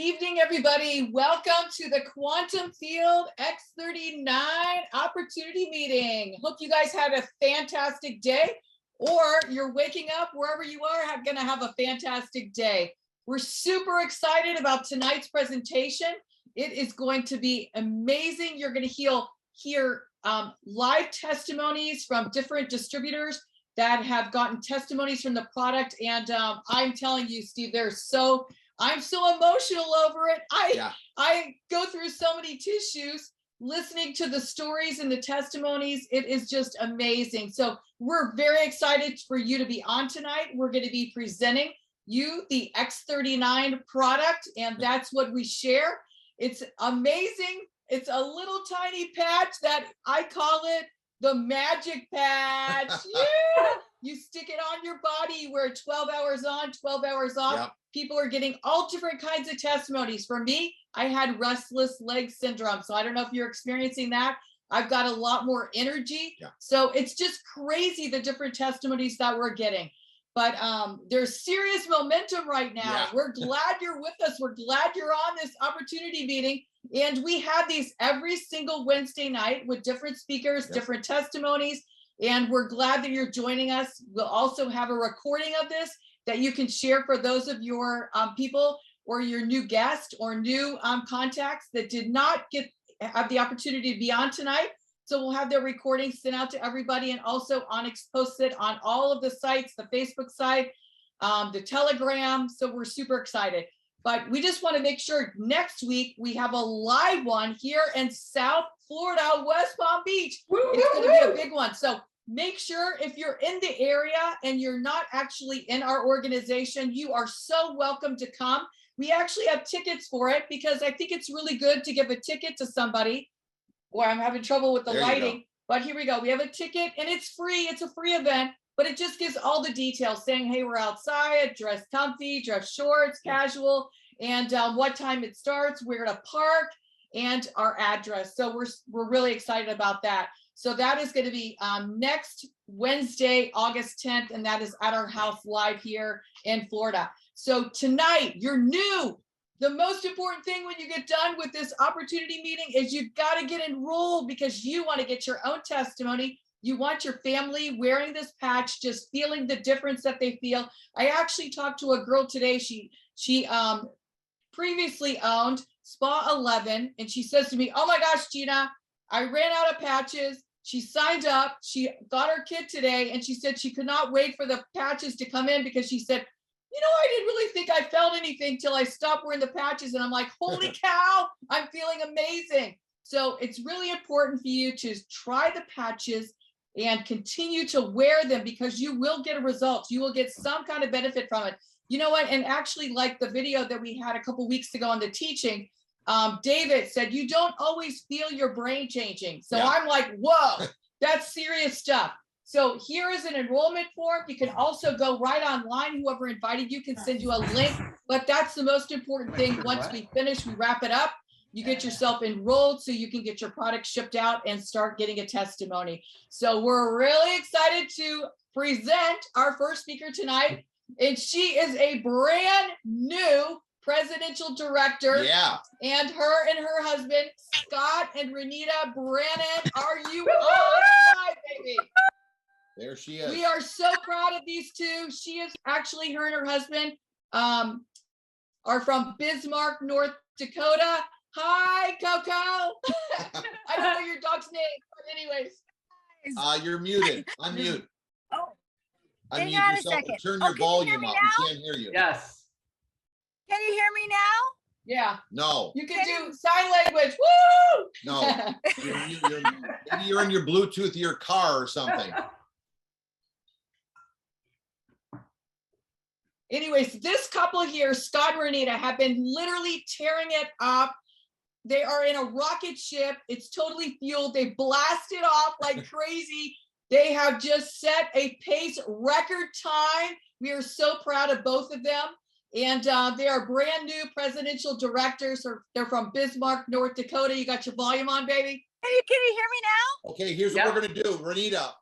evening, everybody. Welcome to the Quantum Field X39 Opportunity Meeting. Hope you guys had a fantastic day, or you're waking up wherever you are, going to have a fantastic day. We're super excited about tonight's presentation. It is going to be amazing. You're going to hear live testimonies from different distributors that have gotten testimonies from the product. And I'm telling you, Steve, I'm so emotional over it. I go through so many tissues listening to the stories and the testimonies. It is just amazing. So we're very excited for you to be on tonight. We're going to be presenting you the X39 product, and that's what we share. It's amazing. It's a little tiny patch that I call it the magic patch. Yeah. You stick it on your body, you wear 12 hours on, 12 hours off. Yep. People are getting all different kinds of testimonies. For me, I had restless leg syndrome. So I don't know if you're experiencing that. I've got a lot more energy. Yeah. So it's just crazy the different testimonies that we're getting. But there's serious momentum right now. Yeah. We're glad you're with us. We're glad you're on this opportunity meeting. And we have these every single Wednesday night with different speakers, different testimonies. And we're glad that you're joining us. We'll also have a recording of this that you can share for those of your people or your new guests or new contacts that did not have the opportunity to be on tonight. So we'll have their recording sent out to everybody, and also Onyx posts it on all of the sites, the Facebook site, the Telegram. So we're super excited. But we just want to make sure next week we have a live one here in South Florida, West Palm Beach. It's going to be a big one. So make sure if you're in the area and you're not actually in our organization, you are so welcome to come. We actually have tickets for it because I think it's really good to give a ticket to somebody. Boy, I'm having trouble with the lighting, but here we go. We have a ticket and it's free. It's a free event, but it just gives all the details saying, hey, we're outside, dress comfy, dress shorts, casual, and what time it starts, where to park, and our address. So we're really excited about that. So that is going to be next Wednesday, August 10th, and that is at our house live here in Florida. So tonight, you're new. The most important thing when you get done with this opportunity meeting is you've got to get enrolled because you want to get your own testimony. You want your family wearing this patch, just feeling the difference that they feel. I actually talked to a girl today. She previously owned Spa 11, and she says to me, oh my gosh, Gina, I ran out of patches. She signed up. She got her kit today, and she said she could not wait for the patches to come in because she said, you know, I didn't really think I felt anything till I stopped wearing the patches. And I'm like, holy cow, I'm feeling amazing. So it's really important for you to try the patches and continue to wear them because you will get a result. You will get some kind of benefit from it. You know what? And actually, like the video that we had a couple weeks ago on the teaching, David said, you don't always feel your brain changing. So I'm like, whoa, that's serious stuff. So here is an enrollment form. You can also go right online. Whoever invited you can send you a link, but that's the most important thing. Once we finish, we wrap it up. You get yourself enrolled so you can get your product shipped out and start getting a testimony. So we're really excited to present our first speaker tonight. And she is a brand new presidential director. Yeah. And her husband, Scott and Renita Brannon. Are you on live, baby? There she is. We are so proud of these two. She is actually, her and her husband are from Bismarck, North Dakota. Hi, Coco. I don't know your dog's name, but anyways. You're muted. Unmute. Oh, unmute yourself and turn your volume up. We can't hear you. Yes. Can you hear me now? Yeah. No. You can do sign language. Woo! No. Maybe you're in your Bluetooth of your car or something. Anyways, this couple here, Scott and Renita, have been literally tearing it up. They are in a rocket ship. It's totally fueled. They blast it off like crazy. They have just set a pace record time. We are so proud of both of them. And they are brand new presidential directors. They're from Bismarck, North Dakota. You got your volume on, baby? Can you hear me now? Okay, here's what we're gonna do. Renita,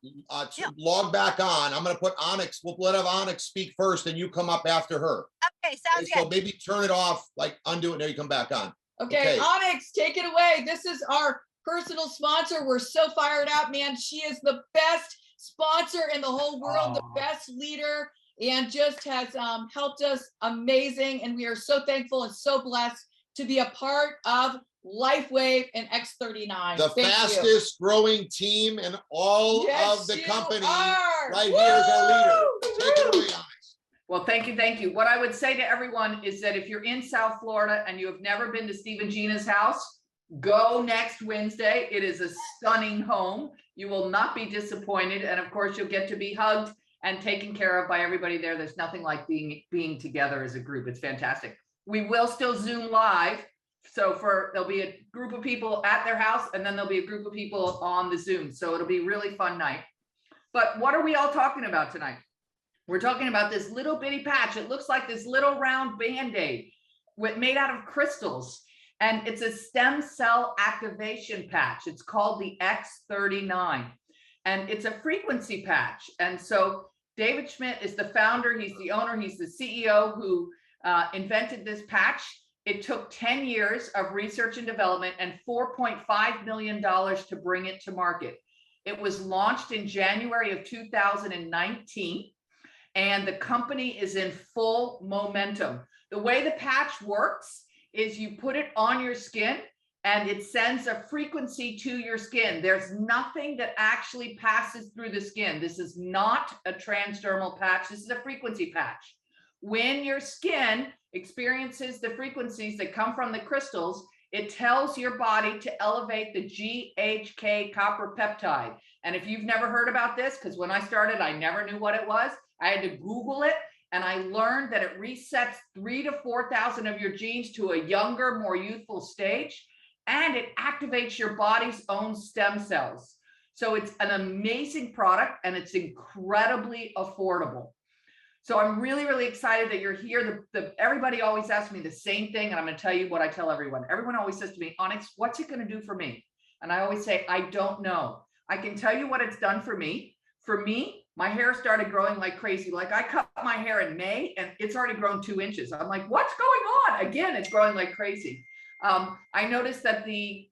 log back on. I'm gonna put Onyx, we'll let Onyx speak first and you come up after her. Okay, sounds So good. maybe turn it off, like undo it, now you come back on. Okay, Onyx, take it away. This is our personal sponsor. We're so fired up, man. She is the best sponsor in the whole world, the best leader, and just has helped us amazing. And we are so thankful and so blessed to be a part of LifeWave and X39. The fastest growing team in all of the company. Right here is our leader. Take it away, Onyx. Well, thank you, thank you. What I would say to everyone is that if you're in South Florida and you have never been to Steve and Gina's house, go next Wednesday. It is a stunning home. You will not be disappointed. And of course, you'll get to be hugged and taken care of by everybody there. There's nothing like being together as a group. It's fantastic. We will still Zoom live. So there'll be a group of people at their house and then there'll be a group of people on the Zoom. So it'll be a really fun night. But what are we all talking about tonight? We're talking about this little bitty patch. It looks like this little round Band-Aid made out of crystals. And it's a stem cell activation patch. It's called the X39. And it's a frequency patch. And so David Schmidt is the founder. He's the owner. He's the CEO who invented this patch. It took 10 years of research and development and $4.5 million to bring it to market. It was launched in January of 2019, and the company is in full momentum. The way the patch works is you put it on your skin and it sends a frequency to your skin. There's nothing that actually passes through the skin. This is not a transdermal patch. This is a frequency patch. When your skin experiences the frequencies that come from the crystals, it tells your body to elevate the GHK copper peptide. And if you've never heard about this, because when I started, I never knew what it was. I had to Google it, and I learned that it resets 3,000 to 4,000 of your genes to a younger, more youthful stage, and it activates your body's own stem cells. So it's an amazing product, and it's incredibly affordable. So I'm really, really excited that you're here. Everybody always asks me the same thing, and I'm going to tell you what I tell everyone. Everyone always says to me, Onyx, what's it going to do for me? And I always say, I don't know. I can tell you what it's done for me. For me, my hair started growing like crazy. Like I cut my hair in May, and it's already grown 2 inches. I'm like, what's going on? Again, it's growing like crazy. I noticed that the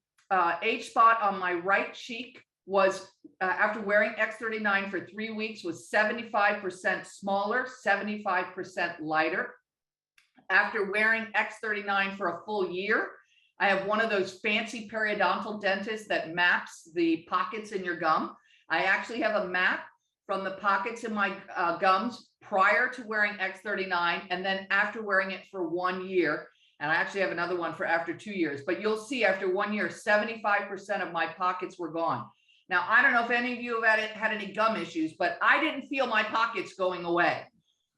age spot on my right cheek was after wearing X39 for 3 weeks was 75% smaller, 75% lighter. After wearing X39 for a full year, I have one of those fancy periodontal dentists that maps the pockets in your gum. I actually have a map from the pockets in my gums prior to wearing X39 and then after wearing it for 1 year. And I actually have another one for after 2 years. But you'll see after 1 year, 75% of my pockets were gone. Now, I don't know if any of you have had any gum issues, but I didn't feel my pockets going away.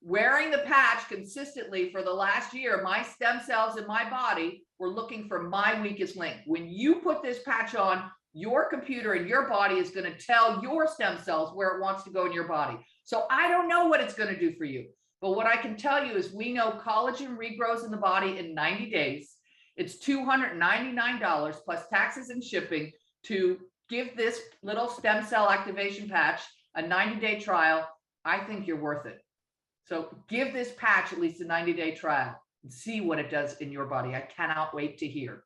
Wearing the patch consistently for the last year, my stem cells in my body were looking for my weakest link. When you put this patch on, your computer and your body is going to tell your stem cells where it wants to go in your body. So I don't know what it's going to do for you. But what I can tell you is we know collagen regrows in the body in 90 days. It's $299 plus taxes and shipping to give this little stem cell activation patch a 90-day trial. I think you're worth it. So give this patch at least a 90-day trial and see what it does in your body. I cannot wait to hear.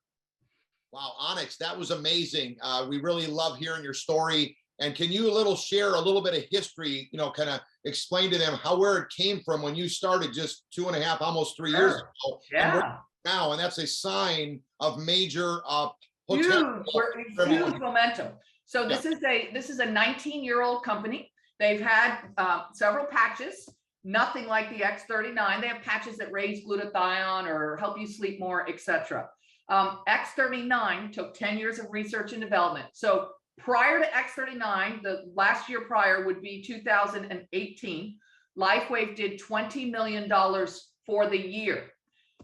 Wow, Onyx, that was amazing. We really love hearing your story. And can you share a little bit of history, kind of explain to them where it came from when you started just 2.5, almost 3 years ago. Yeah. Now, and that's a sign of major huge momentum. So this is a 19-year-old company. They've had several patches, nothing like the X39. They have patches that raise glutathione or help you sleep more, etc. X39 took 10 years of research and development. So prior to X39, the last year prior would be 2018. LifeWave did $20 million for the year.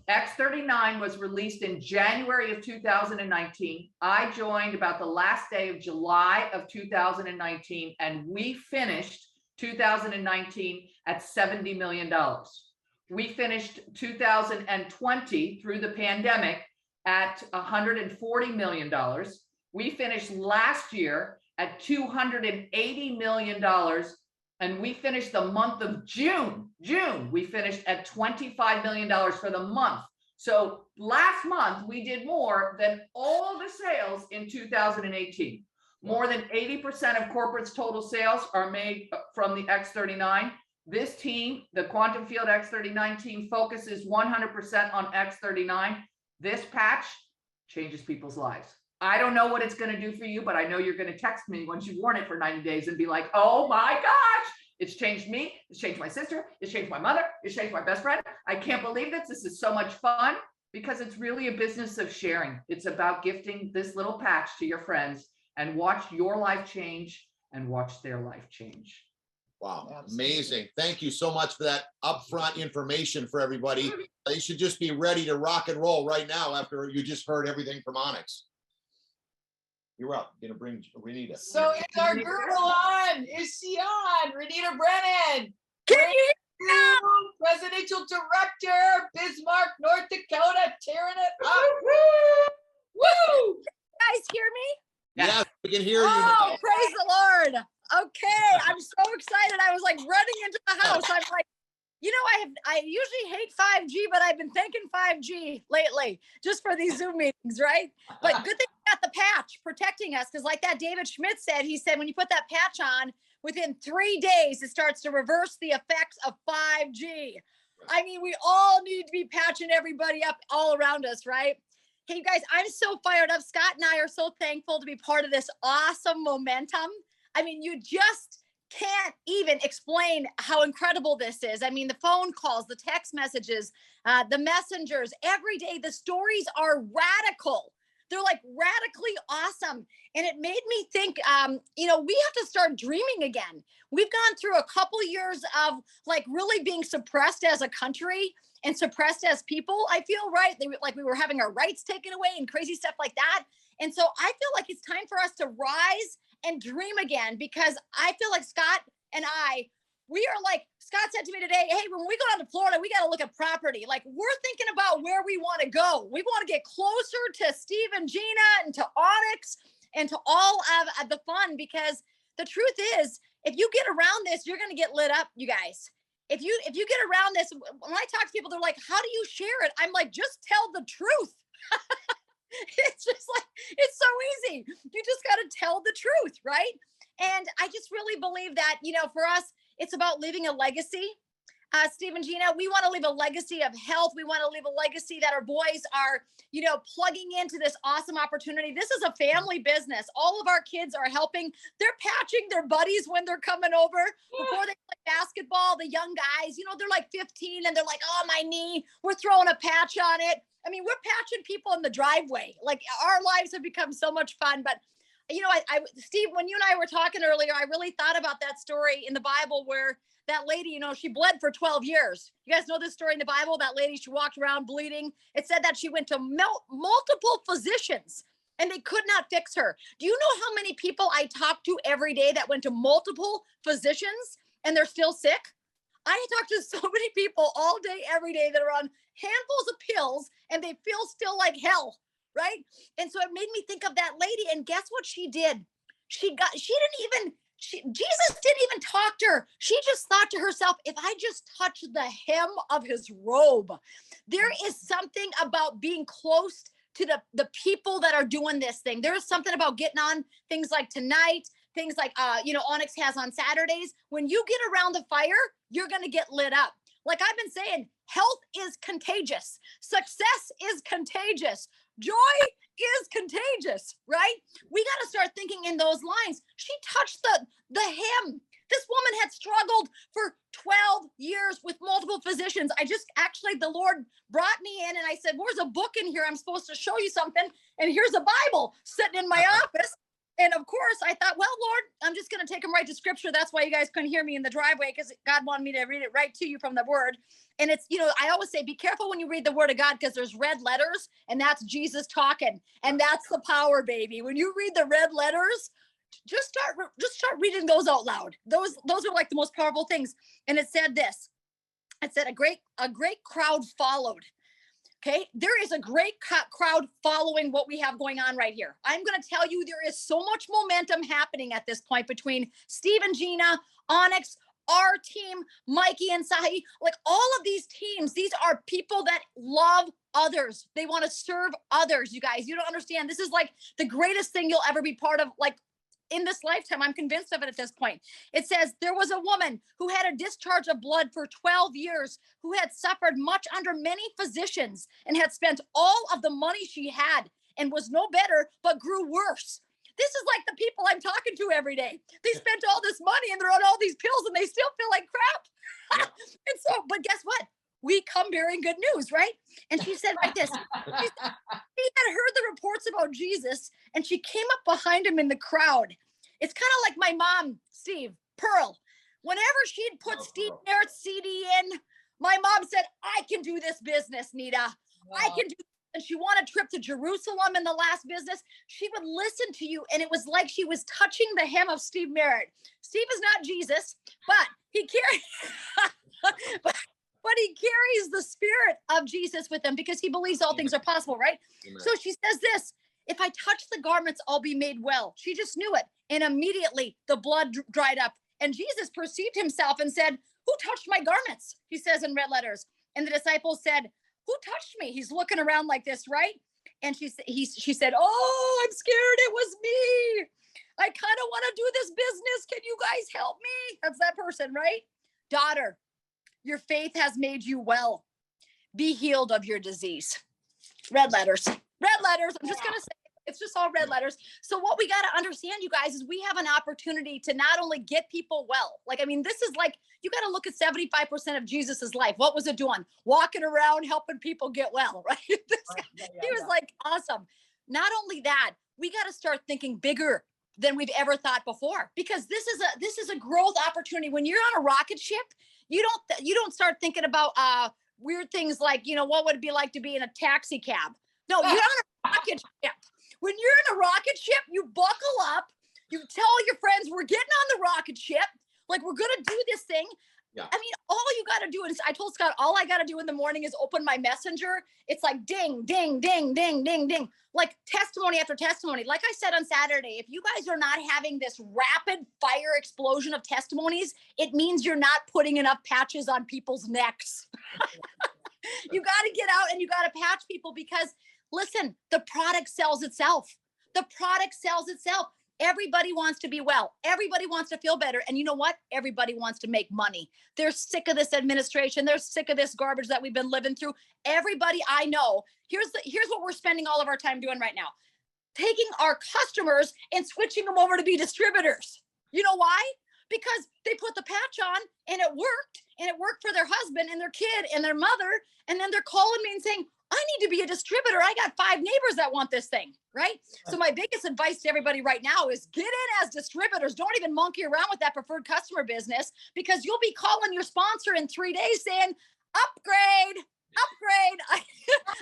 X39 was released in January of 2019. I joined about the last day of July of 2019, and we finished 2019 at $70 million. We finished 2020 through the pandemic at $140 million. We finished last year at $280 million. And we finished the month of June, we finished at $25 million for the month. So last month we did more than all the sales in 2018. More than 80% of corporate's total sales are made from the X39. This team, the Quantum Field X39 team, focuses 100% on X39. This patch changes people's lives. I don't know what it's going to do for you, but I know you're going to text me once you've worn it for 90 days and be like, oh my gosh, it's changed me. It's changed my sister. It's changed my mother. It's changed my best friend. I can't believe this. This is so much fun because it's really a business of sharing. It's about gifting this little patch to your friends and watch your life change and watch their life change. Wow, Absolutely. amazing. Thank you so much for that upfront information for everybody. They should just be ready to rock and roll right now after you just heard everything from Onyx. You're up. Gonna bring Renita. So is our girl on? Is she on? Renita Brennan. Can you hear Presidential Director, Bismarck, North Dakota, tearing it up. Woo! you guys hear me? Yes, we can hear you. Oh, now. praise the Lord. Okay, I'm so excited. I was like running into the house. I'm like, you know, I usually hate 5G, but I've been thinking 5G lately just for these Zoom meetings, right? But good thing we got the patch protecting us, because like that David Schmidt said, he said when you put that patch on, within 3 days, it starts to reverse the effects of 5G. I mean, we all need to be patching everybody up all around us, right? Hey, you guys, I'm so fired up. Scott and I are so thankful to be part of this awesome momentum. I mean, you just can't even explain how incredible this is. I mean, the phone calls, the text messages, the messengers, every day, the stories are radical. They're like radically awesome. And it made me think, you know, we have to start dreaming again. We've gone through a couple years of like really being suppressed as a country and suppressed as people. I feel, right? Like we were having our rights taken away and crazy stuff like that. And so I feel like it's time for us to rise and dream again, because I feel like Scott and I, we are like, Scott said to me today, hey, when we go down to Florida, we got to look at property. Like we're thinking about where we want to go. We want to get closer to Steve and Gina and to Onyx and to all of the fun, because the truth is, if you get around this, you're going to get lit up, you guys. If you get around this, when I talk to people, they're like, how do you share it? I'm like, just tell the truth. It's just like, it's so easy. You just got to tell the truth, right? And I just really believe that, you know, for us, it's about leaving a legacy. Steve and Gina, we want to leave a legacy of health. We want to leave a legacy that our boys are, you know, plugging into this awesome opportunity. This is a family business. All of our kids are helping. They're patching their buddies when they're coming over before they play basketball. The young guys, you know, they're like 15 and they're like, oh, my knee, we're throwing a patch on it. I mean, we're patching people in the driveway. Like our lives have become so much fun. But, you know, Steve, when you and I were talking earlier, I really thought about that story in the Bible where that lady, you know, she bled for 12 years. You guys know this story in the Bible? That lady, she walked around bleeding. It said that she went to multiple physicians and they could not fix her. Do you know how many people I talk to every day that went to multiple physicians and they're still sick? I talk to so many people all day, every day that are on handfuls of pills and they feel still like hell, right? And so it made me think of that lady, and guess what she did? Jesus didn't even talk to her. She just thought to herself, if I just touch the hem of his robe, there is something about being close to the people that are doing this thing. There is something about getting on things like tonight, things like, you know, Onyx has on Saturdays. When you get around the fire, you're going to get lit up. Like I've been saying, health is contagious. Success is contagious. Joy is contagious, right? We got to start thinking in those lines. She touched the hem. This woman had struggled for 12 years with multiple physicians. The Lord brought me in and I said, where's a book in here? I'm supposed to show you something. And here's a Bible sitting in my office. And of course I thought, well, Lord, I'm just going to take them right to scripture. That's why you guys couldn't hear me in the driveway, because God wanted me to read it right to you from the word. And it's, you know, I always say, be careful when you read the word of God, because there's red letters and that's Jesus talking. And that's the power, baby. When you read the red letters, just start reading those out loud. Those are like the most powerful things. And it said this, it said a great crowd followed. Okay, there is a great crowd following what we have going on right here. I'm going to tell you, there is so much momentum happening at this point between Steve and Gina, Onyx, our team, Mikey and Sahi, like all of these teams. These are people that love others. They want to serve others. You guys, you don't understand. This is like the greatest thing you'll ever be part of, like in this lifetime. I'm convinced of it at this point. It says there was a woman who had a discharge of blood for 12 years, who had suffered much under many physicians and had spent all of the money she had and was no better, but grew worse. This is like the people I'm talking to every day. They spent all this money and they're on all these pills and they still feel like crap. And so, but guess what? We come bearing good news, right? And she said like this, she had heard the reports about Jesus and she came up behind him in the crowd. It's kind of like my mom, Steve, Pearl. Whenever she'd put Steve Merritt's CD in, my mom said, I can do this business, Nita. I can do. And she won a trip to Jerusalem in the last business. She would listen to you. And it was like she was touching the hem of Steve Merritt. Steve is not Jesus, but he carries, but he carries the spirit of Jesus with him because he believes all things are possible, right? Amen. So she says this, if I touch the garments, I'll be made well. She just knew it. And immediately the blood dried up. And Jesus perceived himself and said, who touched my garments? He says in red letters. And the disciples said, who touched me? He's looking around like this, right? And she said, oh, I'm scared. It was me. I kind of want to do this business. Can you guys help me? That's that person, right? Daughter, your faith has made you well. Be healed of your disease. Red letters. Red letters. I'm just going to say, it's just all red letters. So what we got to understand, you guys, is we have an opportunity to not only get people well. Like, I mean, this is like, you got to look at 75% of Jesus's life. What was it doing? Walking around, helping people get well, right? He was like, awesome. Not only that, we got to start thinking bigger than we've ever thought before, because this is a growth opportunity. When you're on a rocket ship, you don't start thinking about weird things like, what would it be like to be in a taxi cab? No, you're on a rocket ship. When you're in a rocket ship, you buckle up, you tell your friends, we're getting on the rocket ship. Like, we're going to do this thing. Yeah. I mean, all you got to do is, I told Scott, all I got to do in the morning is open my messenger. It's like ding, ding, ding, ding, ding, ding, like testimony after testimony. Like I said on Saturday, if you guys are not having this rapid fire explosion of testimonies, it means you're not putting enough patches on people's necks. You got to get out and you got to patch people because, listen, the product sells itself. The product sells itself. Everybody wants to be well. Everybody wants to feel better. And you know what? Everybody wants to make money. They're sick of this administration. They're sick of this garbage that we've been living through. Everybody I know, here's what we're spending all of our time doing right now. Taking our customers and switching them over to be distributors. You know why? Because they put the patch on and it worked for their husband and their kid and their mother. And then they're calling me and saying, I need to be a distributor. I got 5 neighbors that want this thing, right? So my biggest advice to everybody right now is get in as distributors. Don't even monkey around with that preferred customer business, because you'll be calling your sponsor in 3 days saying, upgrade,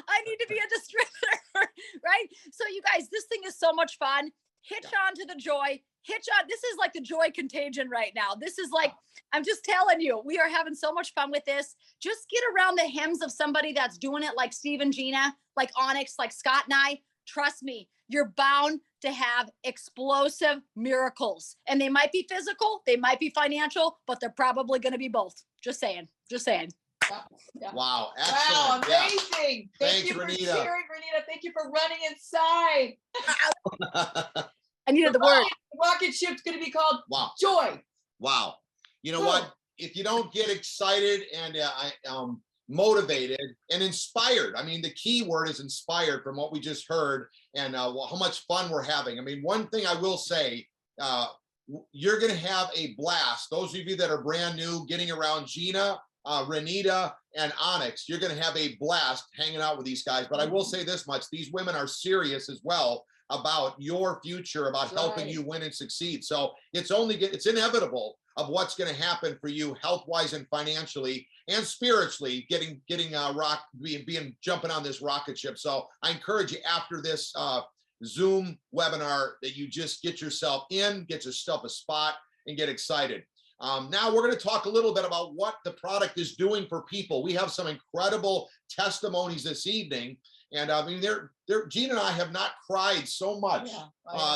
I need to be a distributor, right? So you guys, this thing is so much fun. Hitch on to the joy. This is like the joy contagion right now. This is like, I'm just telling you, we are having so much fun with this. Just get around the hems of somebody that's doing it like Steve and Gina, like Onyx, like Scott and I. Trust me, you're bound to have explosive miracles. And they might be physical, they might be financial, but they're probably going to be both. Just saying. Yeah. Wow. Excellent. Wow, amazing. Yeah. Thank you Renita. for sharing, Renita. Thank you for running inside. I needed the word. Rocket ship's going to be called Joy. Wow. You know what? If you don't get excited and motivated and inspired, I mean, the key word is inspired from what we just heard and how much fun we're having. I mean, one thing I will say, you're going to have a blast. Those of you that are brand new, getting around Gina, Renita, and Onyx, you're going to have a blast hanging out with these guys. But I will say this much, these women are serious as well about your future, about helping you win and succeed. So it's inevitable of what's going to happen for you health-wise and financially and spiritually, jumping on this rocket ship. So I encourage you after this Zoom webinar that you just get yourself a spot and get excited. Now we're going to talk a little bit about what the product is doing for people. We have some incredible testimonies this evening. And I mean, Gene and I have not cried so much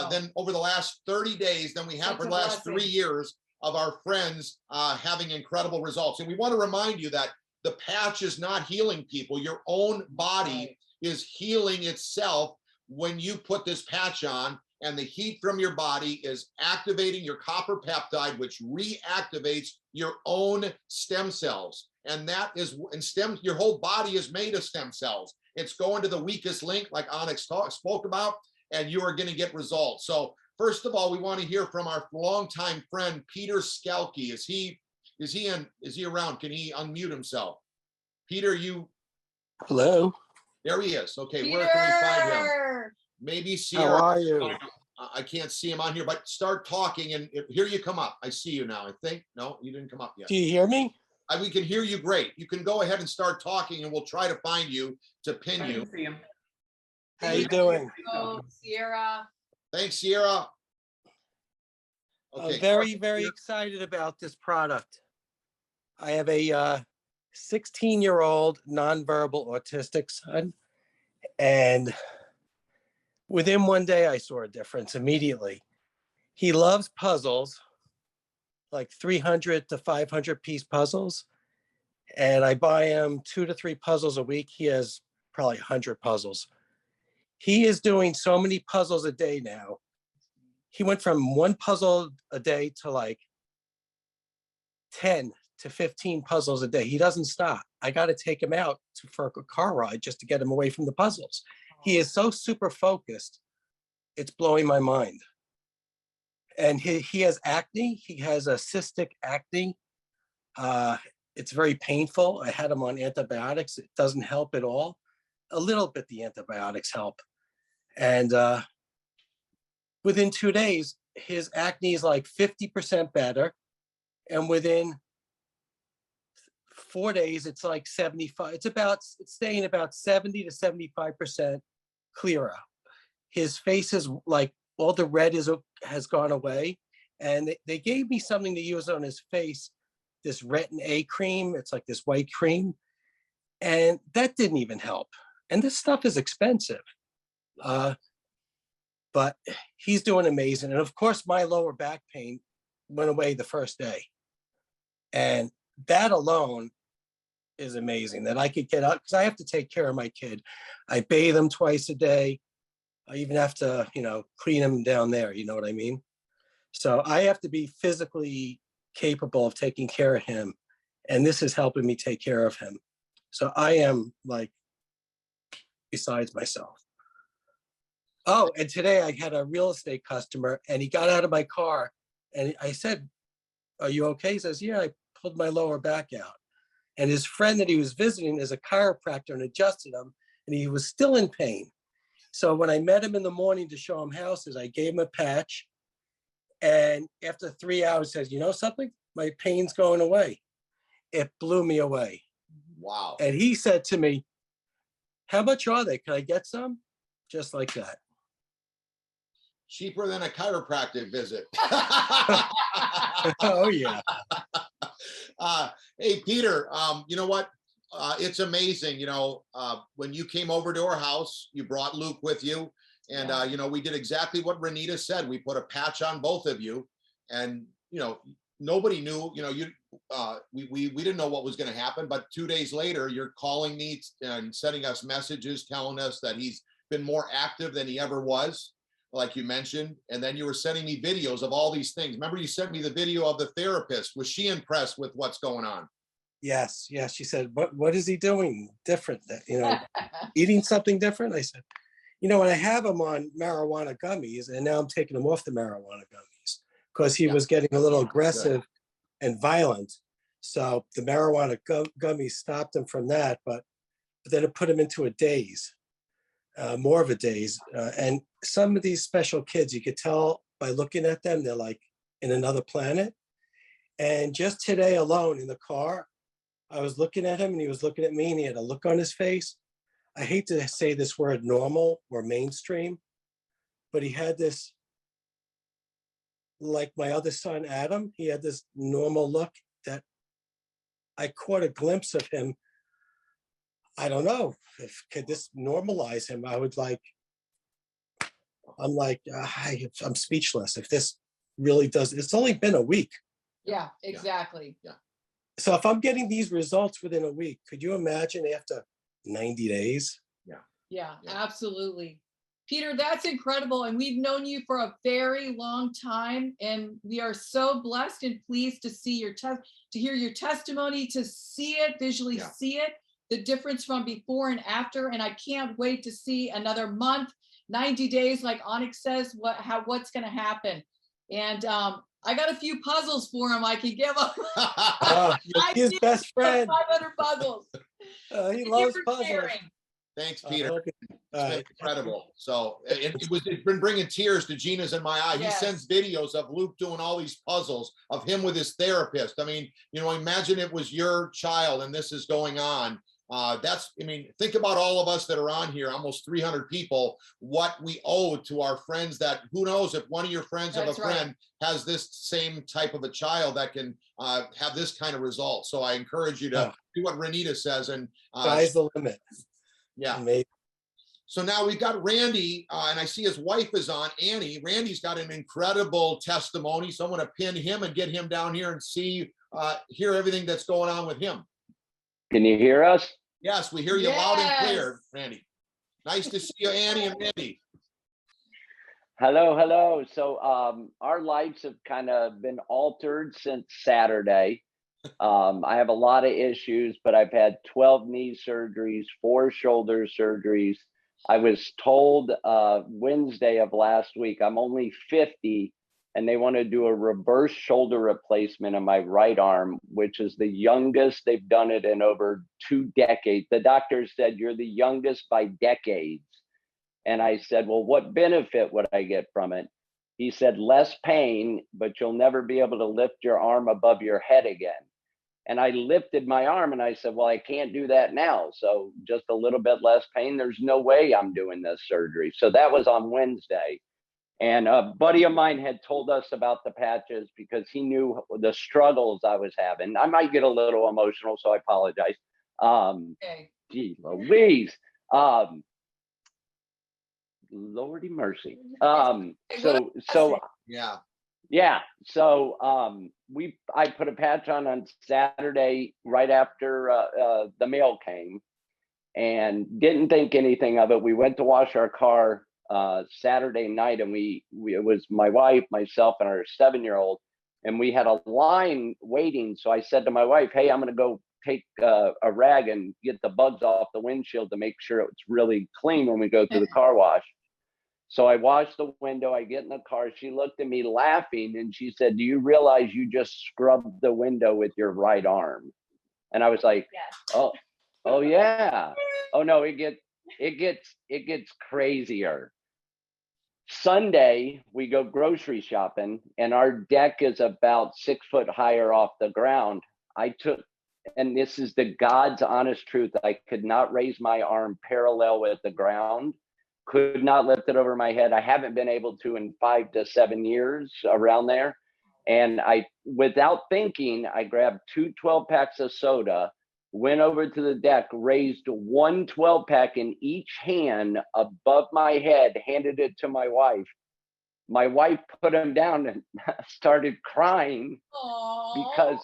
than over the last 30 days than we have for the last 3 years of our friends having incredible results. And we want to remind you that the patch is not healing people. Your own body is healing itself when you put this patch on, and the heat from your body is activating your copper peptide, which reactivates your own stem cells. And that is, and your whole body is made of stem cells. It's going to the weakest link, like Onyx spoke about, and you are going to get results. So first of all, we want to hear from our longtime friend, Peter Skelke. Is he around? Can he unmute himself? Peter, Hello. There he is. Okay, Peter! Where can we find him? Maybe Sierra. How are you? I can't see him on here, but start talking, and here you come up. I see you now, I think. No, you didn't come up yet. Do you hear me? We can hear you great. You can go ahead and start talking, and we'll try to find you to pin I you. can see him. How you doing? Oh, Sierra. Thanks, Sierra. I'm very, very excited about this product. I have a 16-year-old nonverbal autistic son, and within one day, I saw a difference immediately. He loves puzzles, like 300 to 500 piece puzzles. And I buy him 2 to 3 puzzles a week. He has probably 100 puzzles. He is doing so many puzzles a day now. He went from 1 puzzle a day to like 10 to 15 puzzles a day. He doesn't stop. I got to take him out for a car ride just to get him away from the puzzles. He is so super focused. It's blowing my mind. And he has acne. He has a cystic acne. It's very painful. I had him on antibiotics. It doesn't help at all. A little bit the antibiotics help. And within 2 days, his acne is like 50% better. And within 4 days, it's like 75. It's staying about 70 to 75% clearer. His face is like, all the red has gone away. And they gave me something to use on his face, this retin A cream. It's like this white cream. And that didn't even help. And this stuff is expensive. But he's doing amazing. And of course, my lower back pain went away the first day. And that alone is amazing, that I could get out, because I have to take care of my kid. I bathe him twice a day. I even have to, clean him down there. You know what I mean? So I have to be physically capable of taking care of him. And this is helping me take care of him. So I am like besides myself. Oh, and today I had a real estate customer, and he got out of my car, and I said, "Are you okay?" He says, "Yeah, I pulled my lower back out." And his friend that he was visiting is a chiropractor and adjusted him, and he was still in pain. So when I met him in the morning to show him houses, I gave him a patch. And after 3 hours, he says, "You know something? My pain's going away." It blew me away. Wow. And he said to me, "How much are they? Can I get some?" Just like that. Cheaper than a chiropractic visit. Oh, yeah. Hey, Peter, you know what? It's amazing. When you came over to our house, you brought Luke with you. And, we did exactly what Renita said. We put a patch on both of you. And, nobody knew, we didn't know what was going to happen. But 2 days later, you're calling me and sending us messages telling us that he's been more active than he ever was, like you mentioned. And then you were sending me videos of all these things. Remember, you sent me the video of the therapist. Was she impressed with what's going on? Yes. She said, what is he doing different? Eating something different? I said, and I have him on marijuana gummies, and now I'm taking him off the marijuana gummies because he was getting a little aggressive and violent. So the marijuana gummies stopped him from that, but then it put him into a daze. More of a daze. And some of these special kids, you could tell by looking at them, they're like in another planet. And just today alone in the car, I was looking at him and he was looking at me, and he had a look on his face. I hate to say this word normal or mainstream, but he had this like my other son, Adam, he had this normal look that I caught a glimpse of him. I don't know if could this normalize him. I'm like, I'm speechless. If this really does, it's only been a week. Yeah, exactly. Yeah. So if I'm getting these results within a week, could you imagine after 90 days? Yeah, absolutely. Peter, that's incredible. And we've known you for a very long time. And we are so blessed and pleased to see to hear your testimony, to see it, visually see it, the difference from before and after. And I can't wait to see another month, 90 days, like Onyx says, what's going to happen. And I got a few puzzles for him I can give him. His best friend. 500 puzzles. He loves puzzles. Sharing. Thanks, Peter. It's incredible. So it's been bringing tears to Gina's and my eye. Yes. He sends videos of Luke doing all these puzzles of him with his therapist. I mean, imagine it was your child and this is going on. Think about all of us that are on here, almost 300 people, what we owe to our friends that, who knows if one of your friends of a friend has this same type of a child that can have this kind of result. So I encourage you to do what Renita says. And sky's the limit. Yeah. Amazing. So now we've got Randy, and I see his wife is on, Annie. Randy's got an incredible testimony. So I'm going to pin him and get him down here and hear everything that's going on with him. Can you hear us? Yes, we hear you loud and clear, Randy. Nice to see you, Annie and Randy. Hello. So our lives have kind of been altered since Saturday. I have a lot of issues, but I've had 12 knee surgeries, 4 shoulder surgeries. I was told Wednesday of last week, I'm only 50, and they want to do a reverse shoulder replacement in my right arm, which is the youngest they've done it in over 2 decades. The doctor said, you're the youngest by decades. And I said, well, what benefit would I get from it? He said, less pain, but you'll never be able to lift your arm above your head again. And I lifted my arm and I said, well, I can't do that now. So just a little bit less pain. There's no way I'm doing this surgery. So that was on Wednesday. And a buddy of mine had told us about the patches because he knew the struggles I was having. I might get a little emotional, so I apologize. Gee Louise. Lordy mercy. Yeah. So I put a patch on Saturday right after the mail came, and didn't think anything of it. We went to wash our car Saturday night, and it was my wife, myself, and our 7-year-old, and we had a line waiting. So I said to my wife, hey, I'm going to go take a rag and get the bugs off the windshield to make sure it's really clean when we go through the car wash. So I washed the window, I get in the car, she looked at me laughing and she said, do you realize you just scrubbed the window with your right arm? And I was like, yes. Oh yeah. Oh no, it gets crazier. Sunday, we go grocery shopping and our deck is about 6 foot higher off the ground. And this is the God's honest truth, I could not raise my arm parallel with the ground. Could not lift it over my head. I haven't been able to in 5 to 7 years, around there. And without thinking, I grabbed 2 12-packs of soda, went over to the deck, raised 1 12-pack in each hand above my head, handed it to my wife. My wife put him down and started crying. Aww. Because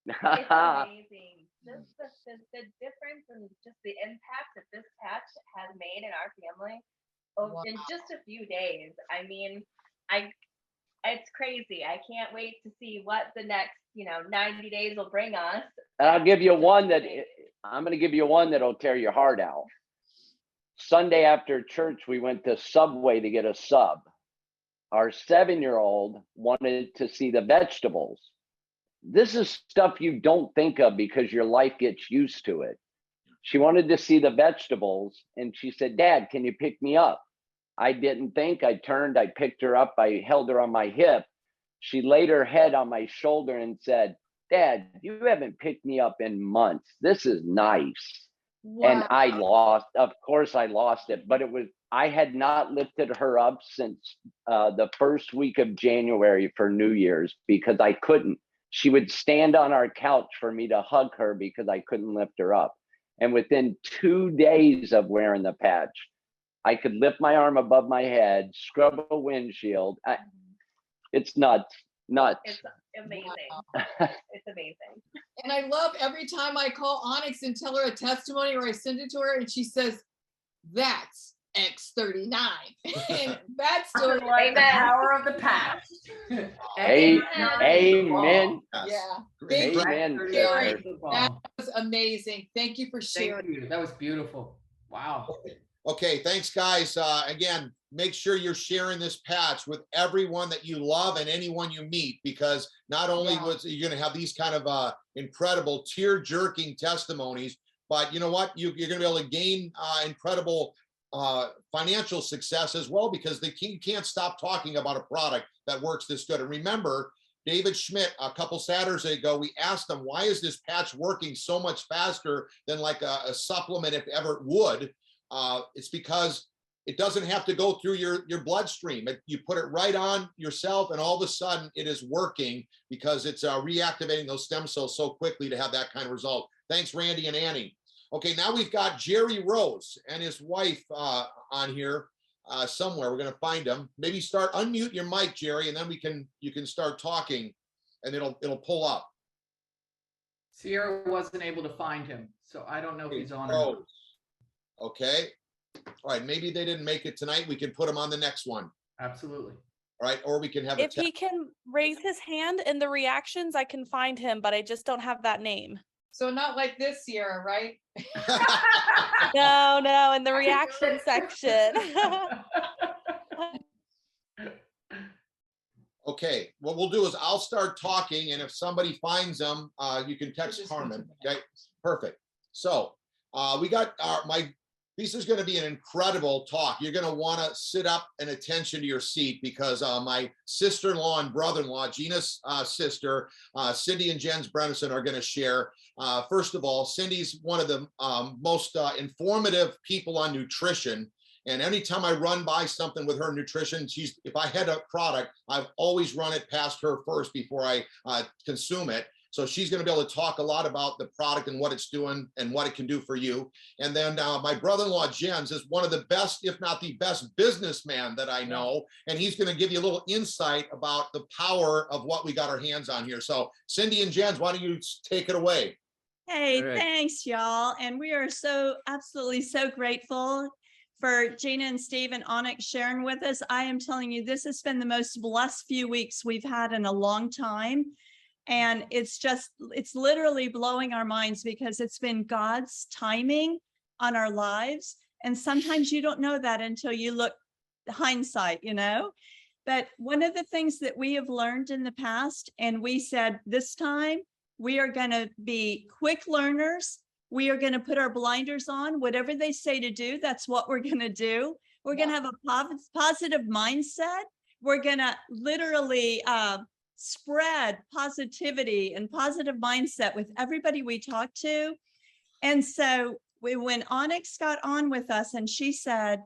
it's amazing. Just the difference and just the impact that this patch has made in our family in just a few days. I mean, it's crazy. I can't wait to see what the next 90 days will bring us. And I'm going to give you one that'll tear your heart out. Sunday after church, we went to Subway to get a sub. Our 7-year-old wanted to see the vegetables. This is stuff you don't think of because your life gets used to it. She wanted to see the vegetables and she said, Dad, can you pick me up? I didn't think. I turned, I picked her up, I held her on my hip. She laid her head on my shoulder and said, Dad, you haven't picked me up in months. This is nice. And I lost, of course I lost it, but I had not lifted her up since the first week of January for New Year's because I couldn't. She would stand on our couch for me to hug her because I couldn't lift her up. And within 2 days of wearing the patch, I could lift my arm above my head, scrub a windshield. It's nuts. It's amazing. It's amazing. And I love every time I call Onyx and tell her a testimony or I send it to her and she says, that's X39. And that's story. Like the power of the past. Amen. Yeah. Great. Amen. Sharing. That was amazing. Thank you for sharing. Thank you. That was beautiful. Wow. Okay, thanks, guys. Again, make sure you're sharing this patch with everyone that you love and anyone you meet, because not only was you're going to have these kind of incredible tear-jerking testimonies, but you know what? You're going to be able to gain incredible financial success as well, because you can't stop talking about a product that works this good. And remember, David Schmidt, a couple Saturdays ago, we asked him, why is this patch working so much faster than like a supplement, if ever it would? It's because it doesn't have to go through your bloodstream. You put it right on yourself and all of a sudden it is working because it's reactivating those stem cells so quickly to have that kind of result. Thanks, Randy and Annie. Okay, now we've got Jerry Rose and his wife on here somewhere. We're going to find them. Maybe unmute your mic, Jerry, and then you can start talking and it'll pull up. Sierra wasn't able to find him, so I don't know if he's on or not. Okay. All right. Maybe they didn't make it tonight. We can put them on the next one. Absolutely. All right. Or we can have if he can raise his hand in the reactions, I can find him, but I just don't have that name. So not like this, Sierra, right? No, in the reaction section. Okay. What we'll do is I'll start talking, and if somebody finds them, you can text Carmen. Okay. Perfect. So we got this is going to be an incredible talk. You're going to want to sit up and attention to your seat, because my sister-in-law and brother-in-law, Gina's sister, Cindy and Jens Brenneson, are going to share. First of all, Cindy's one of the most informative people on nutrition. And anytime I run by something with her nutrition, if I had a product, I've always run it past her first before I consume it. So she's going to be able to talk a lot about the product and what it's doing and what it can do for you. And then my brother-in-law, Jens, is one of the best, if not the best businessman that I know. And he's going to give you a little insight about the power of what we got our hands on here. So Cindy and Jens, why don't you take it away? Hey, thanks, y'all. And we are absolutely so grateful for Gina and Steve and Onyx sharing with us. I am telling you, this has been the most blessed few weeks we've had in a long time. And it's literally blowing our minds, because it's been God's timing on our lives. And sometimes you don't know that until you look hindsight, But one of the things that we have learned in the past, and we said this time, we are going to be quick learners. We are going to put our blinders on. Whatever they say to do, that's what we're going to do. We're going to have a positive mindset. We're going to literally spread positivity and positive mindset with everybody we talk to. And so when Onyx got on with us and she said,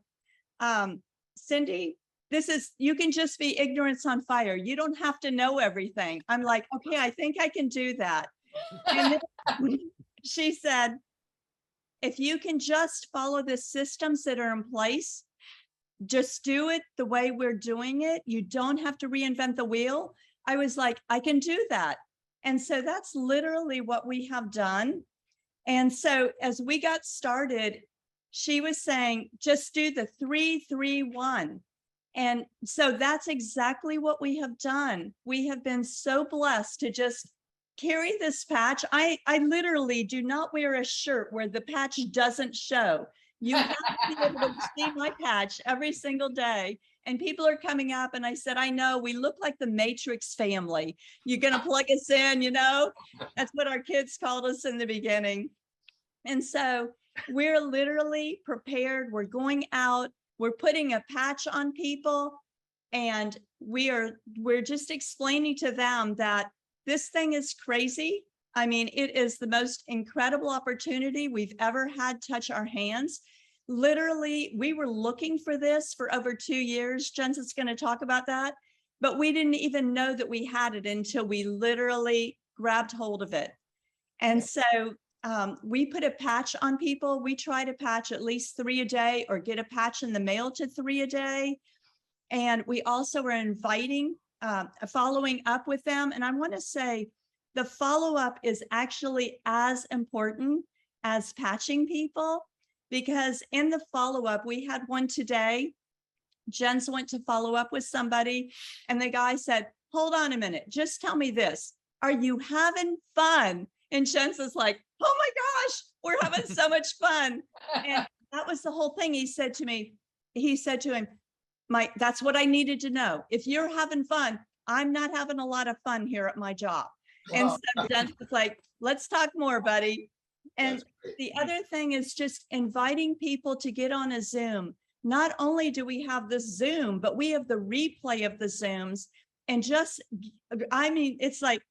Cindy, you can just be ignorance on fire. You don't have to know everything. I'm like, okay, I think I can do that. And then she said, if you can just follow the systems that are in place, just do it the way we're doing it. You don't have to reinvent the wheel. I was like, I can do that. And so that's literally what we have done. And so as we got started, she was saying, just do the 3-3-1. And so that's exactly what we have done. We have been so blessed to just carry this patch. I literally do not wear a shirt where the patch doesn't show. You have to be able to see my patch every single day. And people are coming up and I said, I know we look like the Matrix family. You're going to plug us in, That's what our kids called us in the beginning. And so we're literally prepared. We're going out. We're putting a patch on people. And we're just explaining to them that this thing is crazy. I mean, it is the most incredible opportunity we've ever had touch our hands. Literally, we were looking for this for over 2 years. Jensen's going to talk about that, but we didn't even know that we had it until we literally grabbed hold of it. And so we put a patch on people. We try to patch at least 3 a day or get a patch in the mail to 3 a day. And we also are inviting, following up with them. And I want to say the follow-up is actually as important as patching people, because in the follow-up, we had one today. Jens went to follow up with somebody and the guy said, hold on a minute, just tell me this. Are you having fun? And Jens was like, oh my gosh, we're having so much fun. And that was the whole thing. He said to me, he said to him, that's what I needed to know. If you're having fun, I'm not having a lot of fun here at my job. And so Jens was like, let's talk more, buddy. And the other thing is just inviting people to get on a Zoom. Not only do we have this Zoom, but we have the replay of the Zooms. And just, I mean, it's like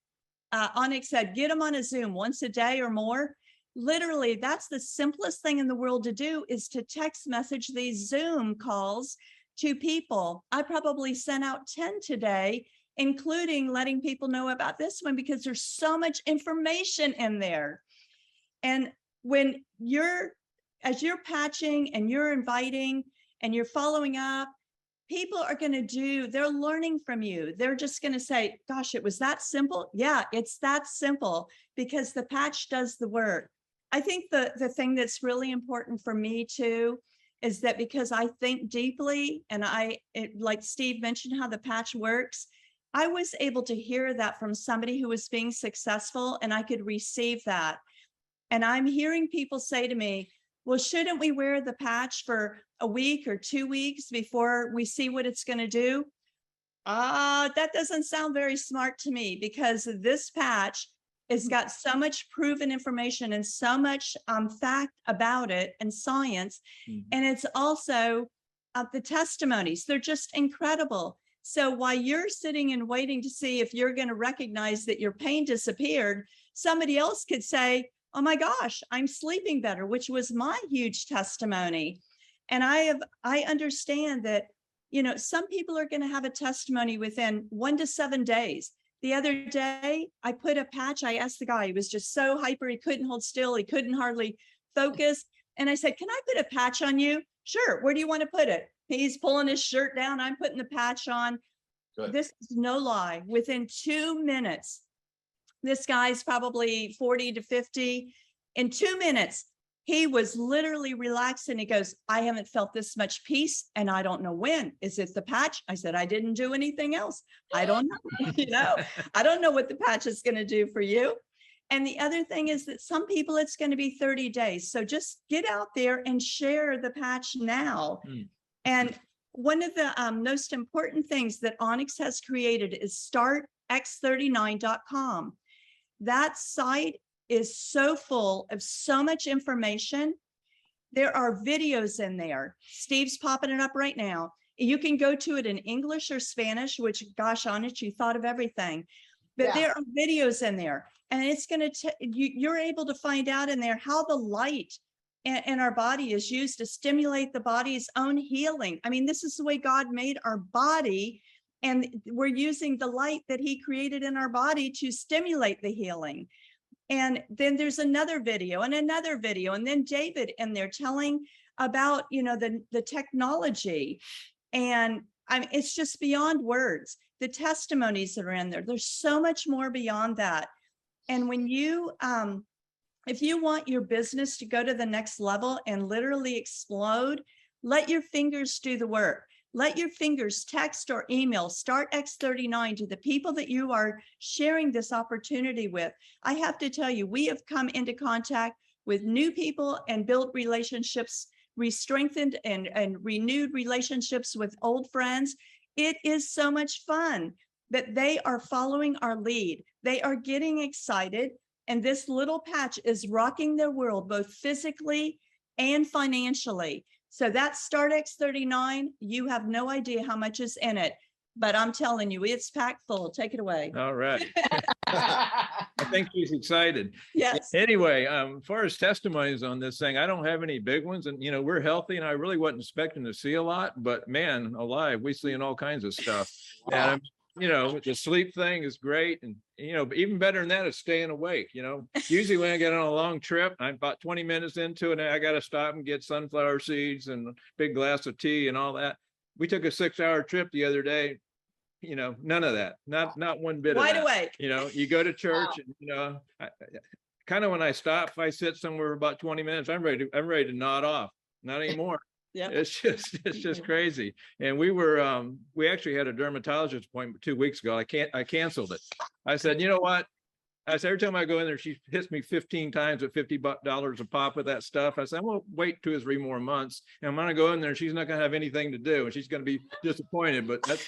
Onyx said, get them on a Zoom once a day or more. Literally, that's the simplest thing in the world to do, is to text message these Zoom calls to people. I probably sent out 10 today, including letting people know about this one, because there's so much information in there. And when as you're patching and you're inviting and you're following up, people are going to they're learning from you. They're just going to say, gosh, it was that simple. Yeah, it's that simple, because the patch does the work. I think the thing that's really important for me too, is that because I think deeply, and like Steve mentioned how the patch works, I was able to hear that from somebody who was being successful, and I could receive that. And I'm hearing people say to me, well, shouldn't we wear the patch for a week or 2 weeks before we see what it's going to do? That doesn't sound very smart to me, because this patch has got so much proven information and so much fact about it and science. And it's also the testimonies. They're just incredible. So while you're sitting and waiting to see if you're going to recognize that your pain disappeared, somebody else could say, oh my gosh, I'm sleeping better, which was my huge testimony. And I understand that, you know, some people are going to have a testimony within 1 to 7 days. The other day, I put a patch. I asked the guy, he was just so hyper. He couldn't hold still. He couldn't hardly focus. And I said, can I put a patch on you? Sure. Where do you want to put it? He's pulling his shirt down. I'm putting the patch on. Good. This is no lie. Within 2 minutes, this guy's probably 40 to 50. In 2 minutes, he was literally relaxed, and he goes, I haven't felt this much peace, and I don't know when. Is it the patch? I said, I didn't do anything else. I don't know. You know, I don't know what the patch is going to do for you. And the other thing is that some people, it's going to be 30 days. So just get out there and share the patch now. And one of the most important things that Onyx has created is startx39.com. That site is so full of so much information. There are videos in there. Steve's popping it up right now. You can go to it in English or Spanish, which, gosh, Onyx, you thought of everything. But there are videos in there, and it's going to, you're able to find out in there how the light in our body is used to stimulate the body's own healing. I mean, this is the way God made our body, and we're using the light that he created in our body to stimulate the healing. And then there's another video and another video, and then David in there telling about, you know, the technology. And I mean, it's just beyond words. The testimonies that are in there, there's so much more beyond that. And when you, if you want your business to go to the next level and literally explode, let your fingers do the work. Let your fingers text or email Start X39 to the people that you are sharing this opportunity with. I have to tell you, we have come into contact with new people and built relationships, re-strengthened and renewed relationships with old friends. It is so much fun that they are following our lead. They are getting excited, and this little patch is rocking their world, both physically and financially. So that's Start X39. You have no idea how much is in it, but I'm telling you, it's packed full. Take it away. All right. I think she's excited. Yes. Anyway, as far as testimonies on this thing, I don't have any big ones, and we're healthy, and I really wasn't expecting to see a lot, but man, alive, we seeing all kinds of stuff. And the sleep thing is great, and even better than that is staying awake. Usually when I get on a long trip, I'm about 20 minutes into it, and I got to stop and get sunflower seeds and a big glass of tea and all that. We took a 6-hour trip the other day. None of that, not one bit Wide of that. awake. You go to church, and kind of when I stop, if I sit somewhere about 20 minutes, I'm ready to nod off. Not anymore. Yeah. It's just crazy. And we actually had a dermatologist appointment 2 weeks ago. I canceled it. I said, you know what? I said, every time I go in there, she hits me 15 times at $50 a pop with that stuff. I said, I'm going to wait 2 or 3 more months. And I'm going to go in there, and she's not going to have anything to do. And she's going to be disappointed, but that's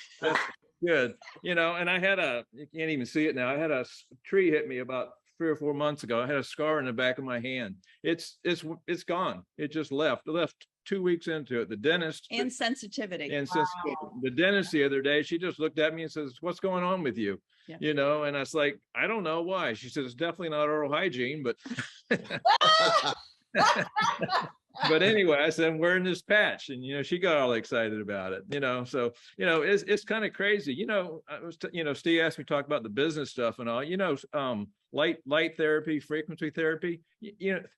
good. And I had you can't even see it now. I had a tree hit me about 3 or 4 months ago. I had a scar in the back of my hand. It's gone. It just left 2 weeks into it. The dentist And sensitivity. The dentist the other day, she just looked at me and says, what's going on with you? Yeah. And I was like, I don't know why. She said, it's definitely not oral hygiene, but but anyway, I said, I'm wearing this patch, and she got all excited about it. So it's kind of crazy. Steve asked me to talk about the business stuff and all. Light therapy, frequency therapy.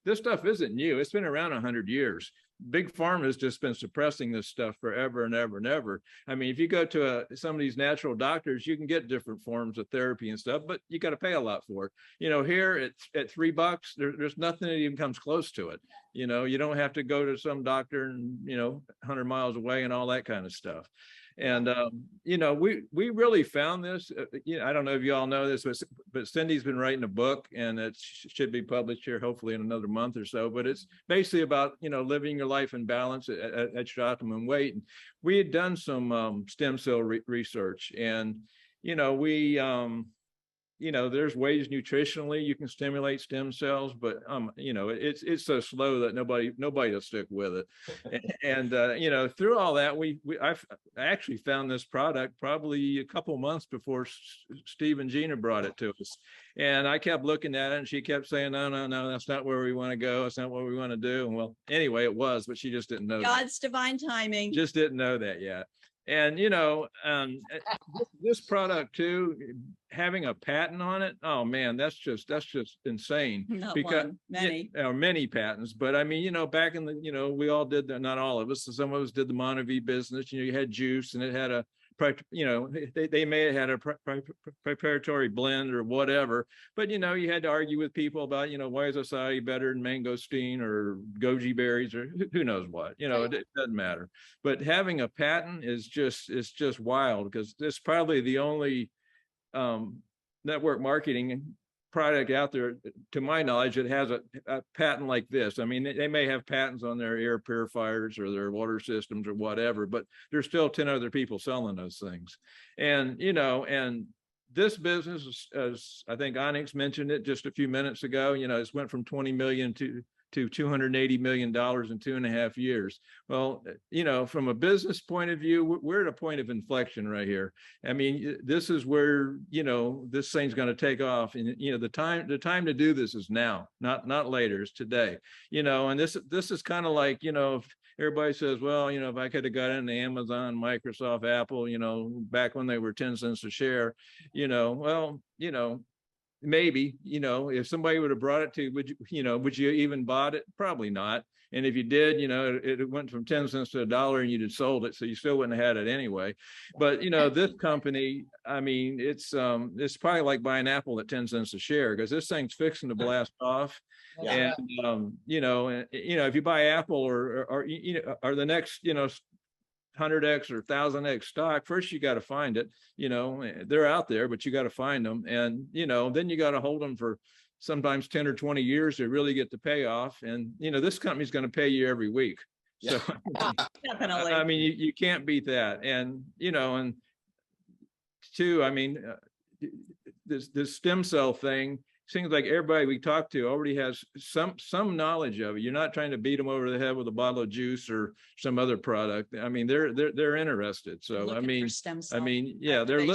This stuff isn't new. It's been around 100 years. Big Pharma has just been suppressing this stuff forever and ever and ever. I mean, if you go to some of these natural doctors, you can get different forms of therapy and stuff, but you got to pay a lot for it. Here it's at $3, there's nothing that even comes close to it. You don't have to go to some doctor and 100 miles away and all that kind of stuff. And we really found this. I don't know if you all know this, but Cindy's been writing a book, and it should be published here hopefully in another month or so. But it's basically about living your life in balance at your optimum weight. And we had done some stem cell research, and there's ways nutritionally you can stimulate stem cells, but it's so slow that nobody will stick with it. And through all that, I actually found this product probably a couple months before Steve and Gina brought it to us. And I kept looking at it, and she kept saying, no, that's not where we want to go. It's not what we want to do. And well, anyway, it was, but she just didn't know. God's divine timing. Just didn't know that yet. And this product too, having a patent on it, oh man, that's just insane. Not because one, many. Many patents. But I mean, back in the we all did that, not all of us. Some of us did the Monavie business. You had juice, and it had a they may have had a preparatory blend or whatever, but you had to argue with people about why is acai better than mangosteen or goji berries or who knows what. It doesn't matter. But having a patent is just wild, because it's probably the only network marketing product out there, to my knowledge, that has a patent like this. I mean, they may have patents on their air purifiers or their water systems or whatever, but there's still 10 other people selling those things. And and this business, as I think Onyx mentioned it just a few minutes ago, it's went from 20 million to $280 million in 2.5 years. Well, from a business point of view, we're at a point of inflection right here. I mean, this is where, this thing's going to take off. And, the time to do this is now, not later, it's today. And this is kind of like, if everybody says, well, if I could have got into Amazon, Microsoft, Apple, back when they were 10 cents a share, maybe, if somebody would have brought it to you, would you even bought it? Probably not. And if you did, it went from 10 cents to $1 and you'd have sold it, so you still wouldn't have had it anyway. But this company, I mean, it's probably like buying Apple at 10 cents a share, because this thing's fixing to blast off. Yeah. And if you buy Apple or the next 100x or 1000x stock, first you got to find it. They're out there, but you got to find them, and then you got to hold them for sometimes 10 or 20 years to really get the payoff. And this company's going to pay you every week. Yeah. So definitely, I mean, you can't beat that. And and two, I mean, this stem cell thing seems like everybody we talk to already has some knowledge of it. You're not trying to beat them over the head with a bottle of juice or some other product. I mean, they're interested. So I mean, yeah, they're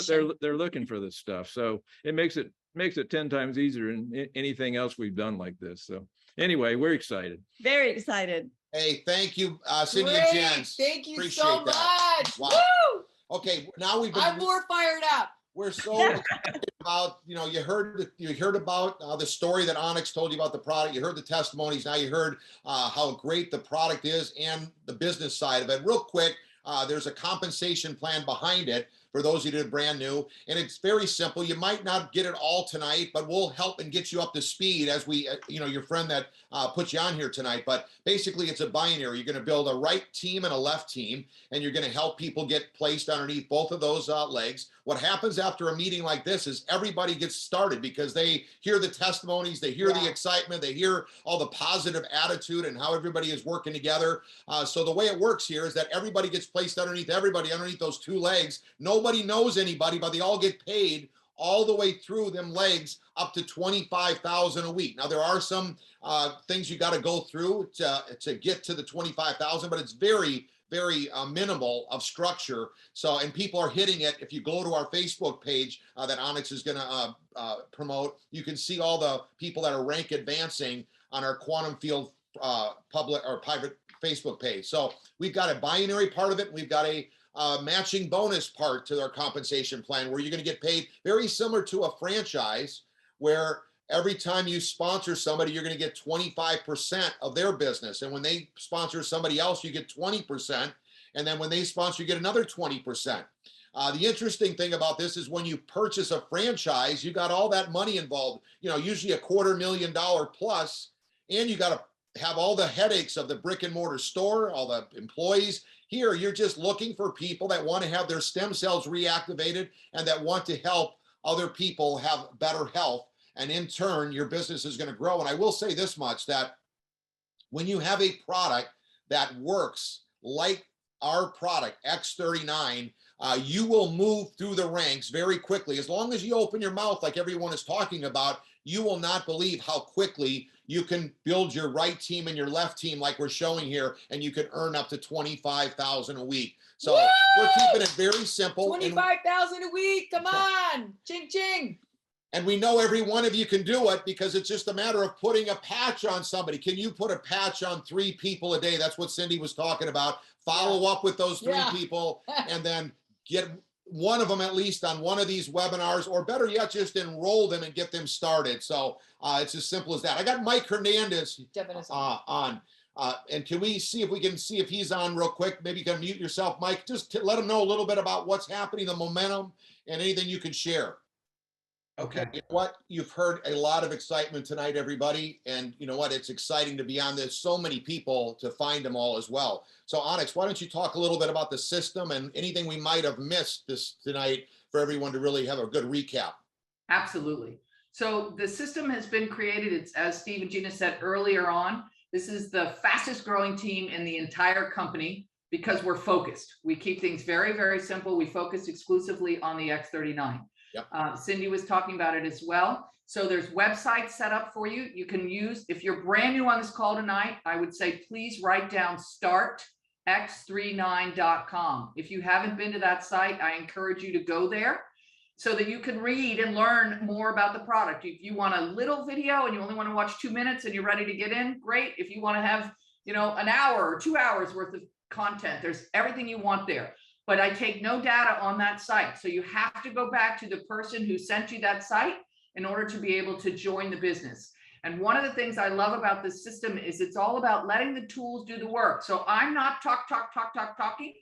looking for this stuff. So it makes it makes it 10 times easier than anything else we've done like this. So anyway, we're excited. Very excited. Hey, thank you, Cindy Great. and Jens. Thank you Appreciate so that. much. Wow. Woo! Okay, now we've been. I'm more fired up. We're so excited about, you know, you heard about the story that Onyx told you about the product. You heard the testimonies. Now you heard how great the product is and the business side of it. Real quick, there's a compensation plan behind it for those of you that are brand new. And it's very simple. You might not get it all tonight, but we'll help and get you up to speed as we, you know, your friend that put you on here tonight. But basically it's a binary. You're going to build a right team and a left team, and you're going to help people get placed underneath both of those legs. What happens after a meeting like this is everybody gets started because they hear the testimonies, they hear the excitement, they hear all the positive attitude and how everybody is working together. So the way it works here is that everybody gets placed underneath everybody, underneath those two legs. Nobody knows anybody, but they all get paid all the way through them legs up to $25,000 a week. Now there are some things you got to go through to get to the $25,000, but it's very minimal of structure. So, and people are hitting it. If you go to our Facebook page that Onyx is going to promote, you can see all the people that are rank advancing on our Quantum Field public or private Facebook page. So we've got a binary part of it. We've got a matching bonus part to their compensation plan where you're going to get paid very similar to a franchise where every time you sponsor somebody, you're going to get 25% of their business. And when they sponsor somebody else, you get 20%. And then when they sponsor, you get another 20%. The interesting thing about this is when you purchase a franchise, you got all that money involved, you know, usually $250,000 plus, and you got to have all the headaches of the brick and mortar store, all the employees. Here, you're just looking for people that want to have their stem cells reactivated and that want to help other people have better health. And in turn, your business is going to grow. And I will say this much, that when you have a product that works like our product, X39, you will move through the ranks very quickly. As long as you open your mouth like everyone is talking about, you will not believe how quickly you can build your right team and your left team like we're showing here, and you can earn up to $25,000 a week. So Woo! we're keeping it very simple. 25,000 a week. Come on. Ching, ching. And we know every one of you can do it because it's just a matter of putting a patch on somebody. Can you put a patch on 3 people a day? That's what Cindy was talking about. Follow up with those 3 people and then get one of them at least on one of these webinars, or better yet, just enroll them and get them started. So it's as simple as that. I got Mike Hernandez on. And can we see if he's on real quick? Maybe you can mute yourself, Mike. Just to let him know a little bit about what's happening, the momentum, and anything you can share. Okay. You know what? You've heard a lot of excitement tonight, everybody. And you know what? It's exciting to be on this. So many people to find them all as well. So Onyx, why don't you talk a little bit about the system and anything we might have missed this tonight for everyone to really have a good recap? Absolutely. So the system has been created. It's, as Steve and Gina said earlier on, this is the fastest growing team in the entire company because we're focused. We keep things very, very simple. We focus exclusively on the X39. Yep. Cindy was talking about it as well. So there's websites set up for you. You can use, if you're brand new on this call tonight, I would say, please write down startx39.com. If you haven't been to that site, I encourage you to go there so that you can read and learn more about the product. If you want a little video and you only want to watch 2 minutes and you're ready to get in, great. If you want to have, you know, an hour or 2 hours worth of content, there's everything you want there. But I take no data on that site. So you have to go back to the person who sent you that site in order to be able to join the business. And one of the things I love about this system is it's all about letting the tools do the work. So I'm not talking.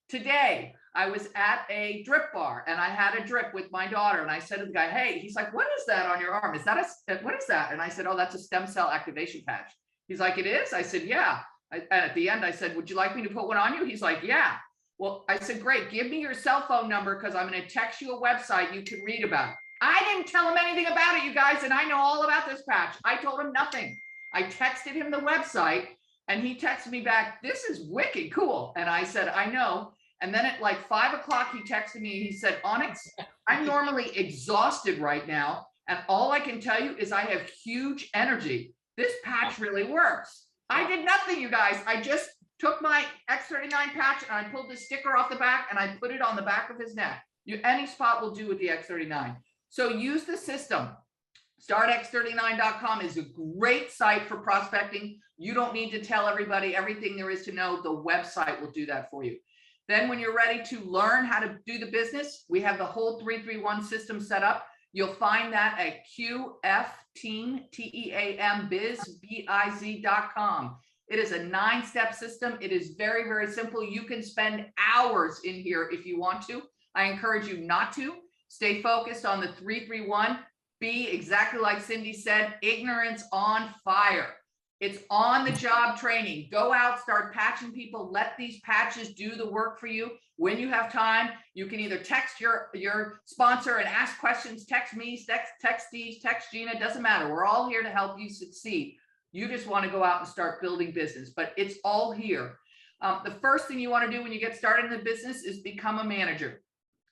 Today, I was at a drip bar and I had a drip with my daughter. And I said to the guy, hey, he's like, what is that on your arm? Is that what is that? And I said, oh, that's a stem cell activation patch. He's like, it is? I said, yeah. And at the end, I said, would you like me to put one on you? He's like, yeah. Well, I said, great, give me your cell phone number because I'm going to text you a website you can read about it. I didn't tell him anything about it, you guys, and I know all about this patch. I told him nothing. I texted him the website, and he texted me back, this is wicked cool. And I said, I know. And then at like 5 o'clock, he texted me, and he said, Onyx, I'm normally exhausted right now, and all I can tell you is I have huge energy. This patch really works. I did nothing, you guys. I just took my X39 patch and I pulled the sticker off the back and I put it on the back of his neck. Any spot will do with the X39. So use the system. StartX39.com is a great site for prospecting. You don't need to tell everybody everything there is to know. The website will do that for you. Then when you're ready to learn how to do the business, we have the whole 331 system set up. You'll find that at QFTeamBiz.com. It is a 9-step system. It is very, very simple. You can spend hours in here if you want to. I encourage you not to. Stay focused on the 331. Be exactly like Cindy said, ignorance on fire. It's on the job training. Go out, start patching people. Let these patches do the work for you. When you have time, you can either text your sponsor and ask questions, text me, text Steve, text Gina, doesn't matter. We're all here to help you succeed. You just want to go out and start building business, but it's all here. The first thing you want to do when you get started in the business is become a manager.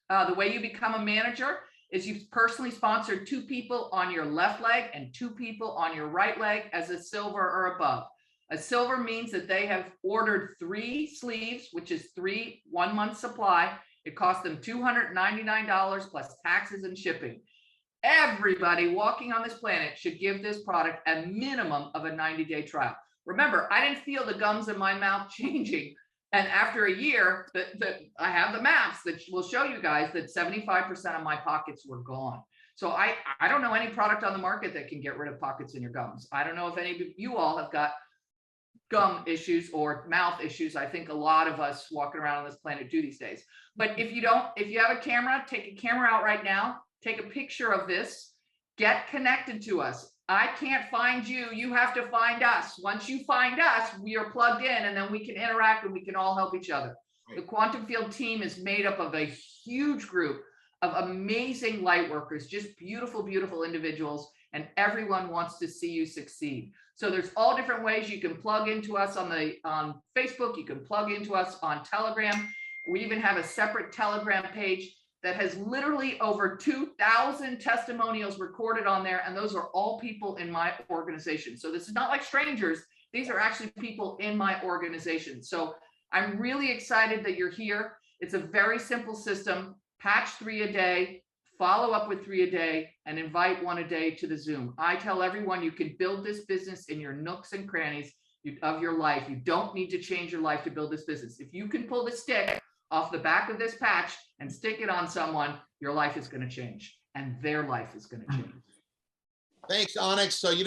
The way you become a manager is you personally sponsor 2 people on your left leg and 2 people on your right leg as a silver or above. A silver means that they have ordered 3 sleeves, which is 3 1-month supply. It costs them $299 plus taxes and shipping. Everybody walking on this planet should give this product a minimum of a 90-day trial. Remember, I didn't feel the gums in my mouth changing. And after a year, I have the maps that will show you guys that 75% of my pockets were gone. So I don't know any product on the market that can get rid of pockets in your gums. I don't know if any of you all have got gum issues or mouth issues. I think a lot of us walking around on this planet do these days. But if you don't, if you have a camera, take a camera out right now, take a picture of this, get connected to us. I can't find you. You have to find us. Once you find us, we are plugged in and then we can interact and we can all help each other. Right. The Quantum Field team is made up of a huge group of amazing light workers, just beautiful, beautiful individuals, and everyone wants to see you succeed. So there's all different ways you can plug into us on Facebook. You can plug into us on Telegram. We even have a separate Telegram page that has literally over 2,000 testimonials recorded on there. And those are all people in my organization. So this is not like strangers. These are actually people in my organization. So I'm really excited that you're here. It's a very simple system. Patch 3 a day, follow up with 3 a day, and invite 1 a day to the Zoom. I tell everyone you can build this business in your nooks and crannies of your life. You don't need to change your life to build this business. If you can pull the stick off the back of this patch and stick it on someone, your life is going to change and their life is going to change. Thanks, Onyx. So, you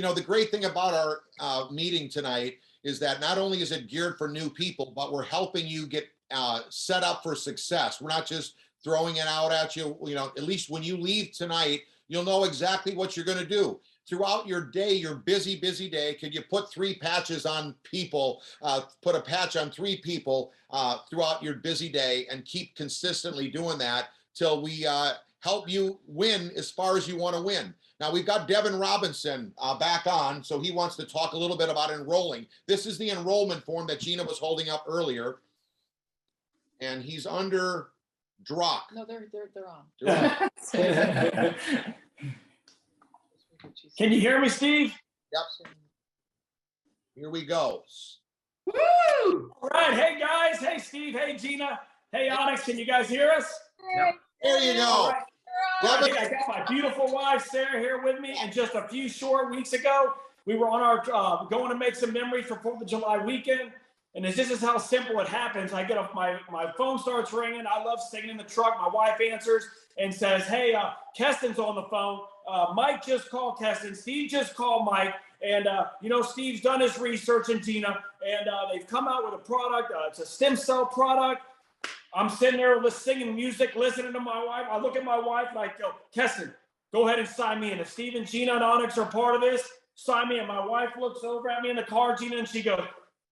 know, the great thing about our meeting tonight is that not only is it geared for new people, but we're helping you get set up for success. We're not just throwing it out at you. You know, at least when you leave tonight, you'll know exactly what you're going to do. Throughout your day, your busy day, can you put 3 patches on people, put a patch on 3 people throughout your busy day and keep consistently doing that till we help you win as far as you want to win. Now we've got Devin Robinson back on, so he wants to talk a little bit about enrolling. This is the enrollment form that Gina was holding up earlier. And he's under Drock. No, they're on. Can you hear me, Steve? Yep. Here we go. Woo! All right. Hey, guys. Hey, Steve. Hey, Gina. Hey, Onyx. Can you guys hear us? Yep. There you go. All right. I got my beautiful wife, Sarah, here with me. And just a few short weeks ago, we were on our going to make some memories for 4th of July weekend. And this is how simple it happens. I get off, my phone starts ringing. I love singing in the truck. My wife answers and says, hey, Keston's on the phone. Mike just called Keston. Steve just called Mike. And, you know, Steve's done his research in Gina. And they've come out with a product. It's a stem cell product. I'm sitting there singing music, listening to my wife. I look at my wife and I go, Keston, go ahead and sign me in. If Steve and Gina and Onyx are part of this, sign me in. My wife looks over at me in the car, Gina, and she goes,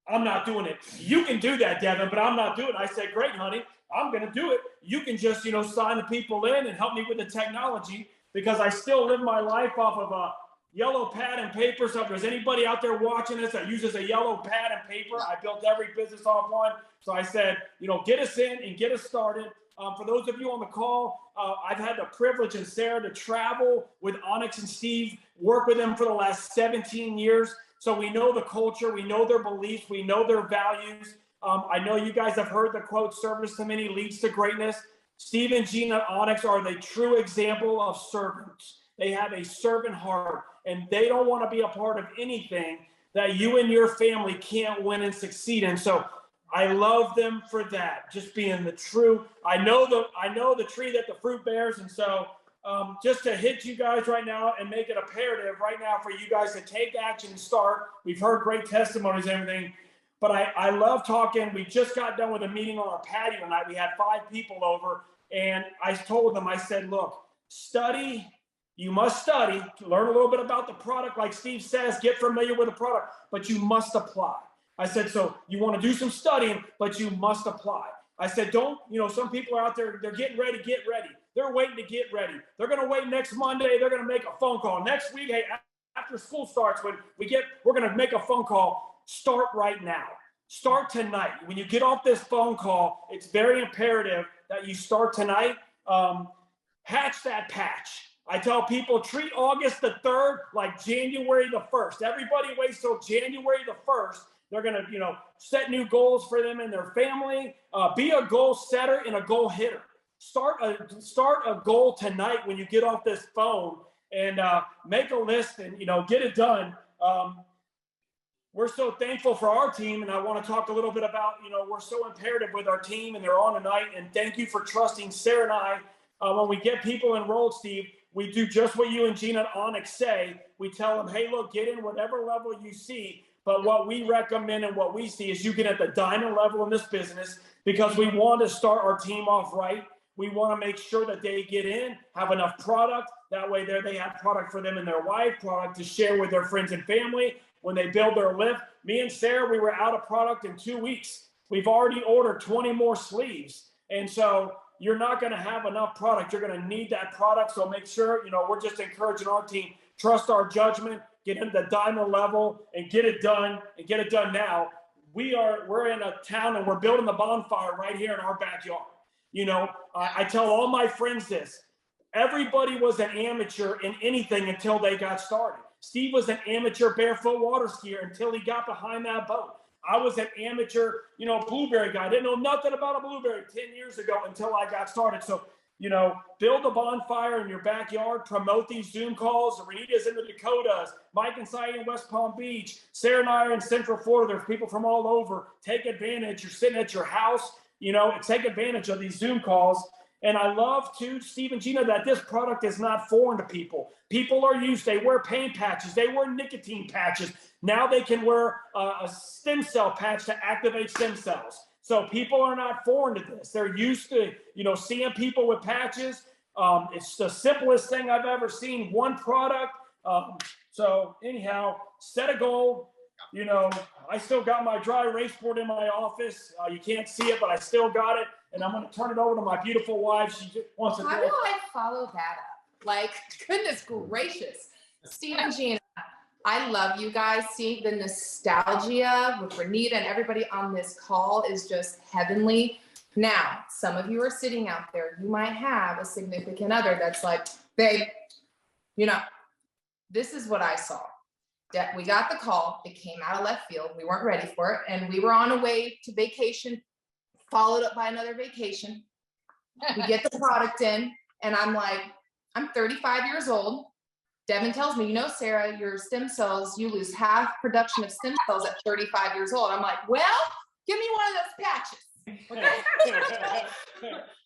I'm not doing it. You can do that, Devin, but I'm not doing it. I said, great, honey. I'm going to do it. You can just, you know, sign the people in and help me with the technology, because I still live my life off of a yellow pad and paper. So if there's anybody out there watching this that uses a yellow pad and paper, I built every business off one. So I said, you know, get us in and get us started. For those of you on the call, I've had the privilege and Sarah to travel with Onyx and Steve, work with them for the last 17 years. So we know the culture, we know their beliefs, we know their values. I know you guys have heard the quote, service to many leads to greatness. Steve and Gina at Onyx are the true example of servants. They have a servant heart, and they don't want to be a part of anything that you and your family can't win and succeed in. So I love them for that, just being the true. I know the tree that the fruit bears, and so just to hit you guys right now and make it imperative right now for you guys to take action and start. We've heard great testimonies and everything, but I love talking. We just got done with a meeting on our patio tonight. We had 5 people over, and I told them, I said, look, study. You must study, learn a little bit about the product. Like Steve says, get familiar with the product, but you must apply. I said, so you want to do some studying, but you must apply. I said, don't, some people are out there, they're getting ready, get ready. They're waiting to get ready. They're going to wait next Monday. They're going to make a phone call. Next week, hey, after school starts, we're going to make a phone call. Start right now. Start tonight. When you get off this phone call, it's very imperative that you start tonight. Hatch that patch. I tell people, treat August the 3rd like January the 1st. Everybody waits till January the 1st. They're going to, set new goals for them and their family. Be a goal setter and a goal hitter. Start a goal tonight when you get off this phone, and make a list and, get it done. We're so thankful for our team, and I want to talk a little bit about, we're so imperative with our team, and they're on tonight. And thank you for trusting Sarah and I. When we get people enrolled, Steve, we do just what you and Gina at Onyx say. We tell them, hey, look, get in whatever level you see. But what we recommend and what we see is you get at the diamond level in this business, because we want to start our team off right. We want to make sure that they get in, have enough product. That way they have product for them and their wife, product to share with their friends and family. When they build their lift, me and Sarah, we were out of product in 2 weeks. We've already ordered 20 more sleeves. And so you're not going to have enough product. You're going to need that product. So make sure, we're just encouraging our team, trust our judgment, get into the diamond level and get it done, and get it done now. We're in a town and we're building the bonfire right here in our backyard. I tell all my friends this. Everybody was an amateur in anything until they got started. Steve was an amateur barefoot water skier until he got behind that boat. I was an amateur, blueberry guy. I didn't know nothing about a blueberry 10 years ago until I got started. So, build a bonfire in your backyard, promote these Zoom calls. Renita's in the Dakotas, Mike and Cy in West Palm Beach, Sarah and I are in Central Florida. There's people from all over. Take advantage. You're sitting at your house, take advantage of these Zoom calls. And I love, too, Steve and Gina, that this product is not foreign to people. People are used. They wear pain patches. They wear nicotine patches. Now they can wear a stem cell patch to activate stem cells. So people are not foreign to this. They're used to, seeing people with patches. It's the simplest thing I've ever seen. One product. So anyhow, set a goal. I still got my dry erase board in my office. You can't see it, but I still got it. And I'm going to turn it over to my beautiful wife. She just wants to. How do I follow that up? Like, goodness gracious. Steve and Gina, I love you guys. Seeing the nostalgia with Renita and everybody on this call is just heavenly. Now, some of you are sitting out there. You might have a significant other that's like, babe, this is what I saw. We got the call. It came out of left field. We weren't ready for it. And we were on a way to vacation, followed up by another vacation. We get the product in, and I'm like, I'm 35 years old. Devin tells me, Sarah, your stem cells, you lose half production of stem cells at 35 years old. I'm like, well, give me one of those patches. Okay?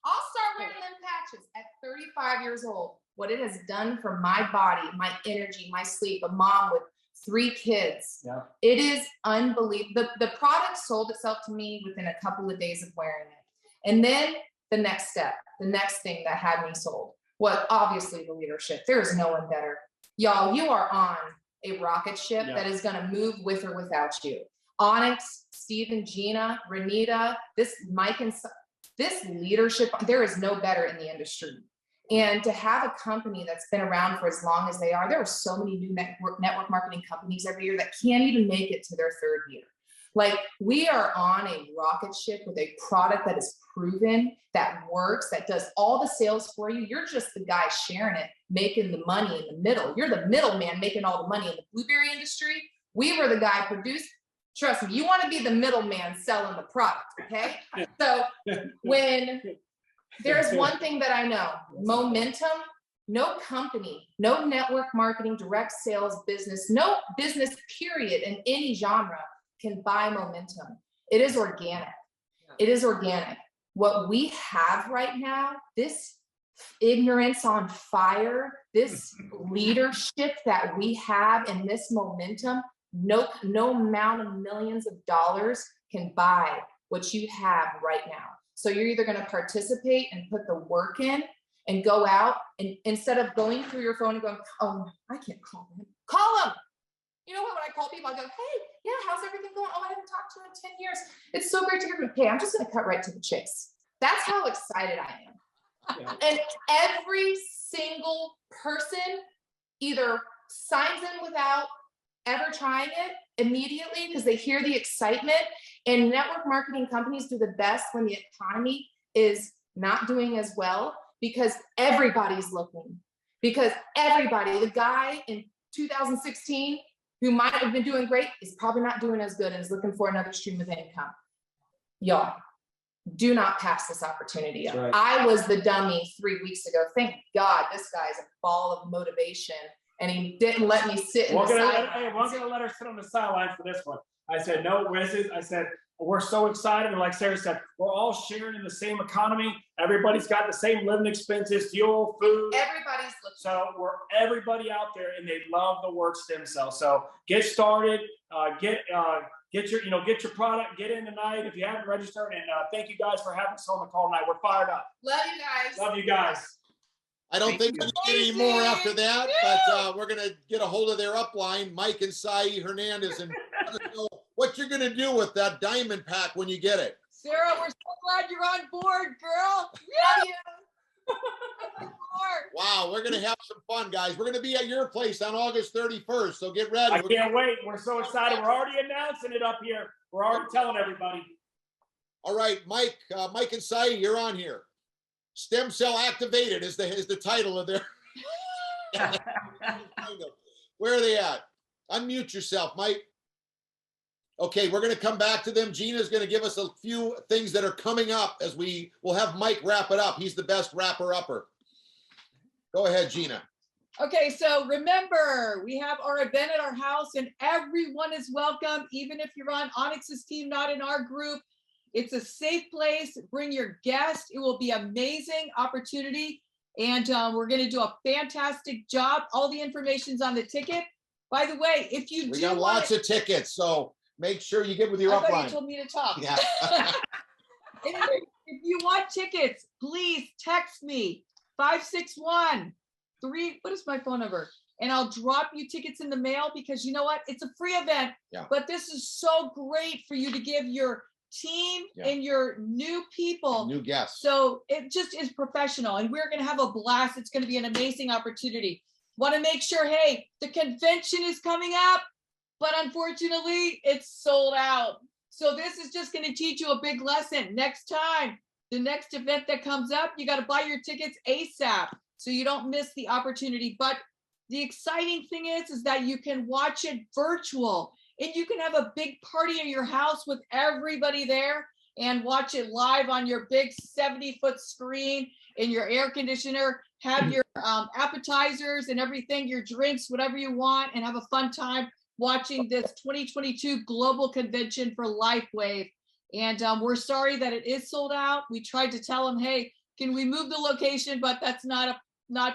I'll start wearing them patches at 35 years old. What it has done for my body, my energy, my sleep, a mom with 3 kids. Yeah. It is unbelievable. The product sold itself to me within a couple of days of wearing it. And then the next step, the next thing that had me sold was obviously the leadership. There is no one better. Y'all, you are on a rocket ship that is going to move with or without you. Onyx, Steve and Gina, Renita, this Mike and this leadership, there is no better in the industry. And to have a company that's been around for as long as they are, there are so many new network marketing companies every year that can't even make it to their 3rd year. Like, we are on a rocket ship with a product that is proven, that works, that does all the sales for you. You're just the guy sharing it, making the money in the middle. You're the middleman making all the money in the blueberry industry. We were the guy produced. Trust me, you want to be the middleman selling the product, okay? So when There's one thing that I know, momentum, no company, no network marketing, direct sales business, no business period in any genre can buy momentum. It is organic. It is organic. What we have right now, this ignorance on fire, this leadership that we have and this momentum, no amount of millions of dollars can buy what you have right now. So you're either going to participate and put the work in and go out, and instead of going through your phone and going, oh, I can't call them. Call them. You know what, when I call people, I go, hey, yeah, how's everything going? Oh, I haven't talked to you in 10 years. It's so great to hear from you. Hey, I'm just going to cut right to the chase. That's how excited I am. Yeah. And every single person either signs in without ever trying it immediately because they hear the excitement. And network marketing companies do the best when the economy is not doing as well, because everybody's looking. Because everybody, the guy in 2016 who might have been doing great is probably not doing as good and is looking for another stream of income. Y'all, do not pass this opportunity up. Right. I was the dummy 3 weeks ago. Thank God this guy's a ball of motivation, and he didn't let me sit in the sidelines. Hey, we're gonna let her sit on the sidelines for this one. I said, no, I said, we're so excited. And like Sarah said, we're all sharing in the same economy. Everybody's got the same living expenses, fuel, food. Everybody's looking. So we're everybody out there, and they love the word stem cell. So get started, get your product, get in tonight if you haven't registered. And thank you guys for having us on the call tonight. We're fired up. Love you guys. Love you guys. I don't think we get any more after that, but we're going to get a hold of their upline, Mike and Sai Hernandez, and let us know what you're going to do with that diamond pack when you get it. Sarah, we're so glad you're on board, girl. Love you. Wow, we're going to have some fun, guys. We're going to be at your place on August 31st, so get ready. I can't wait. We're so excited. We're already announcing it up here. We're already telling everybody. All right, Mike and Sai, you're on here. Stem cell activated is the title of their. Where are they at? Unmute yourself, Mike. Okay, we're going to come back to them. Gina's going to give us a few things that are coming up as we'll have Mike wrap it up. He's the best wrapper-upper. Go ahead, Gina. Okay, so remember, we have our event at our house, and everyone is welcome, even if you're on Onyx's team, not in our group. It's a safe place. Bring your guests. It will be an amazing opportunity. And we're going to do a fantastic job. All the information's on the ticket. By the way, if you we got lots of tickets, so make sure you get with your upline. You told me to talk. Yeah. If you want tickets, please text me 561-3. What is my phone number? And I'll drop you tickets in the mail, because you know what? It's a free event. Yeah. But this is so great for you to give your team and your new people, new guests. So it just is professional, and we're going to have a blast. It's going to be an amazing opportunity. Want to make sure, hey, the convention is coming up, but unfortunately it's sold out. So this is just going to teach you a big lesson. Next time, the next event that comes up, you got to buy your tickets ASAP so you don't miss the opportunity. But the exciting thing is that you can watch it virtual. And you can have a big party in your house with everybody there and watch it live on your big 70-foot screen in your air conditioner. Have your appetizers and everything, your drinks, whatever you want, and have a fun time watching this 2022 global convention for LifeWave. And we're sorry that it is sold out. We tried to tell them, hey, can we move the location? But that's not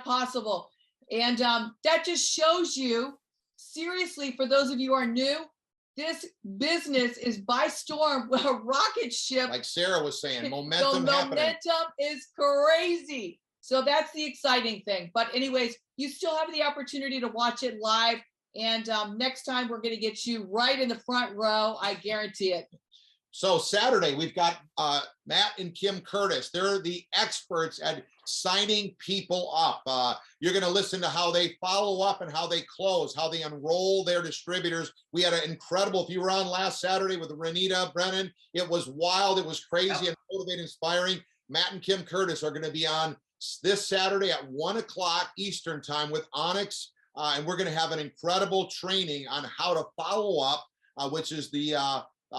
possible. And that just shows you, seriously, for those of you who are new, this business is by storm with a rocket ship. Like Sarah was saying, momentum happening. Momentum is crazy. So that's the exciting thing. But anyways, you still have the opportunity to watch it live. And next time we're going to get you right in the front row. I guarantee it. So Saturday, we've got Matt and Kim Curtis. They're the experts at signing people up. You're going to listen to how they follow up and how they close, how they enroll their distributors. We had an incredible, if you were on last Saturday with Renita Brennan, it was wild. It was crazy and motivating, inspiring. Matt and Kim Curtis are going to be on this Saturday at 1 o'clock Eastern time with Onyx. And we're going to have an incredible training on how to follow up, which is the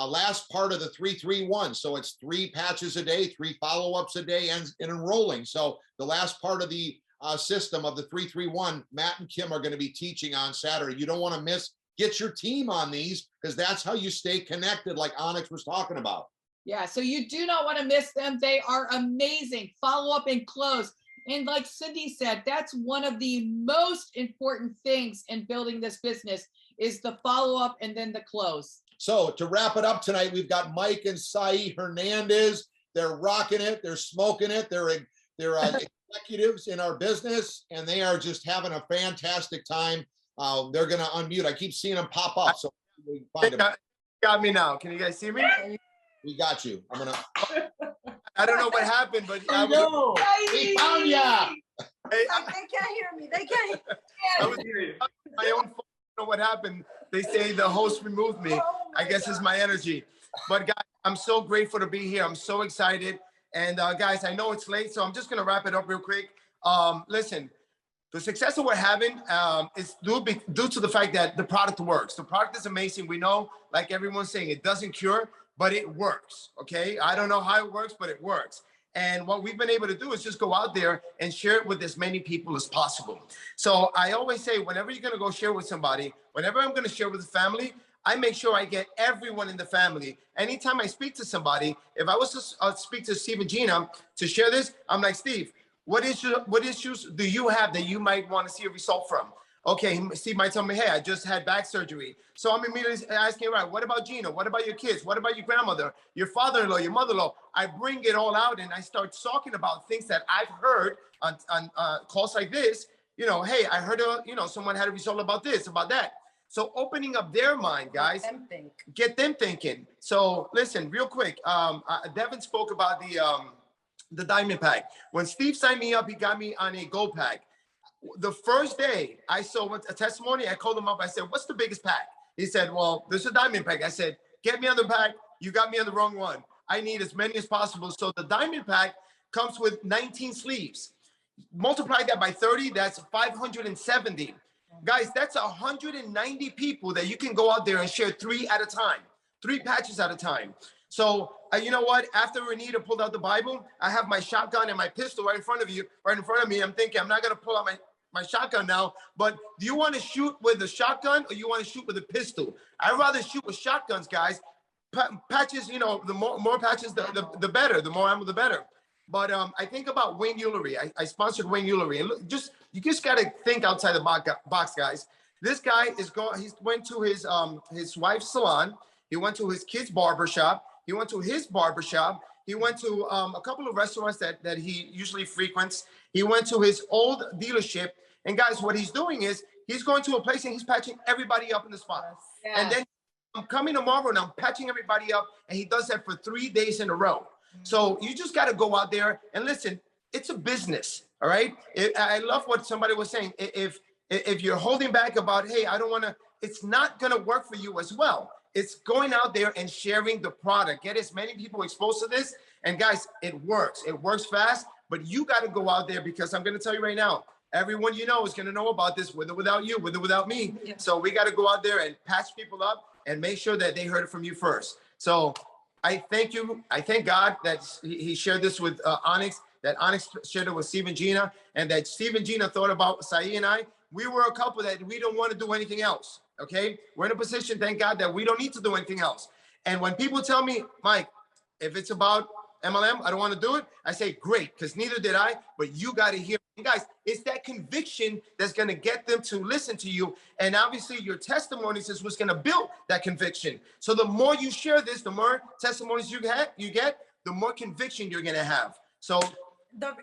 last part of the 331. So it's 3 patches a day, 3 follow-ups a day, and enrolling. So the last part of the system of the 331, Matt and Kim are going to be teaching on Saturday. You don't want to miss. Get your team on these, because that's how you stay connected, like Onyx was talking about. Yeah, so you do not want to miss them. They are amazing. Follow up and close. And like Cindy said, that's one of the most important things in building this business is the follow up and then the close. So to wrap it up tonight, we've got Mike and Sai Hernandez. They're rocking it. They're smoking it. They're executives in our business, and they are just having a fantastic time. They're going to unmute. I keep seeing them pop up. So we can find them. Got me now. Can you guys see me? We got you. I don't know what happened, but I know. We found ya. They can't hear me. They can't I was my own phone. I don't know what happened. They say the host removed me. I guess it's my energy. But guys, I'm so grateful to be here. I'm so excited. And guys, I know it's late, so I'm just gonna wrap it up real quick. Listen, the success that we're having is due to the fact that the product works. The product is amazing. We know, like everyone's saying, it doesn't cure, but it works, okay? I don't know how it works, but it works. And what we've been able to do is just go out there and share it with as many people as possible. So I always say, whenever you're gonna go share with somebody, whenever I'm gonna share with the family, I make sure I get everyone in the family. Anytime I speak to somebody, if I was to speak to Steve and Gina to share this, I'm like, Steve, what issues do you have that you might want to see a result from? Okay, Steve might tell me, hey, I just had back surgery. So I'm immediately asking, right, what about Gina? What about your kids? What about your grandmother, your father-in-law, your mother-in-law? I bring it all out and I start talking about things that I've heard on calls like this. You know, hey, I heard, someone had a result about this, about that. So opening up their mind, guys, get them thinking. So listen, real quick, Devin spoke about the diamond pack. When Steve signed me up, he got me on a gold pack. The first day I saw a testimony, I called him up. I said, what's the biggest pack? He said, well, there's a diamond pack. I said, get me on the pack. You got me on the wrong one. I need as many as possible. So the diamond pack comes with 19 sleeves. Multiply that by 30, that's 570. Guys, that's 190 people that you can go out there and share 3 at a time, 3 patches at a time. So you know what? After Renita pulled out the Bible, I have my shotgun and my pistol right in front of me. I'm thinking, I'm not going to pull out my shotgun now, but do you want to shoot with the shotgun or you want to shoot with a pistol? I'd rather shoot with shotguns, guys. Patches, the more patches, the better. The more ammo, the better. But I think about Wayne Ulery. I sponsored Wayne Ulery. And look, you just got to think outside the box, guys. This guy he went to his wife's salon. He went to his kid's barbershop. He went to his barbershop. He went to a couple of restaurants that he usually frequents. He went to his old dealership. And guys, what he's doing is he's going to a place and he's patching everybody up in the spot. Yes. And then I'm coming tomorrow and I'm patching everybody up. And he does that for 3 days in a row. So you just got to go out there and listen. It's a business, all right? I love what somebody was saying. If you're holding back about, hey, I don't want to, it's not going to work for you as well. It's going out there and sharing the product. Get as many people exposed to this. And guys, it works. It works fast, but you got to go out there because I'm going to tell you right now, everyone you know is going to know about this, with or without you, with or without me. Yeah. So we got to go out there and patch people up and make sure that they heard it from you first. So I thank you. I thank God that he shared this with Onyx, that Onyx shared it with Steve and Gina, and that Steve and Gina thought about Sai and I. We were a couple that we don't want to do anything else, okay? We're in a position, thank God, that we don't need to do anything else. And when people tell me, Mike, if it's about MLM, I don't want to do it, I say, great, because neither did I, but you got to hear. And guys, it's that conviction that's going to get them to listen to you. And obviously your testimonies is what's going to build that conviction. So the more you share this, the more testimonies you get, the more conviction you're going to have. So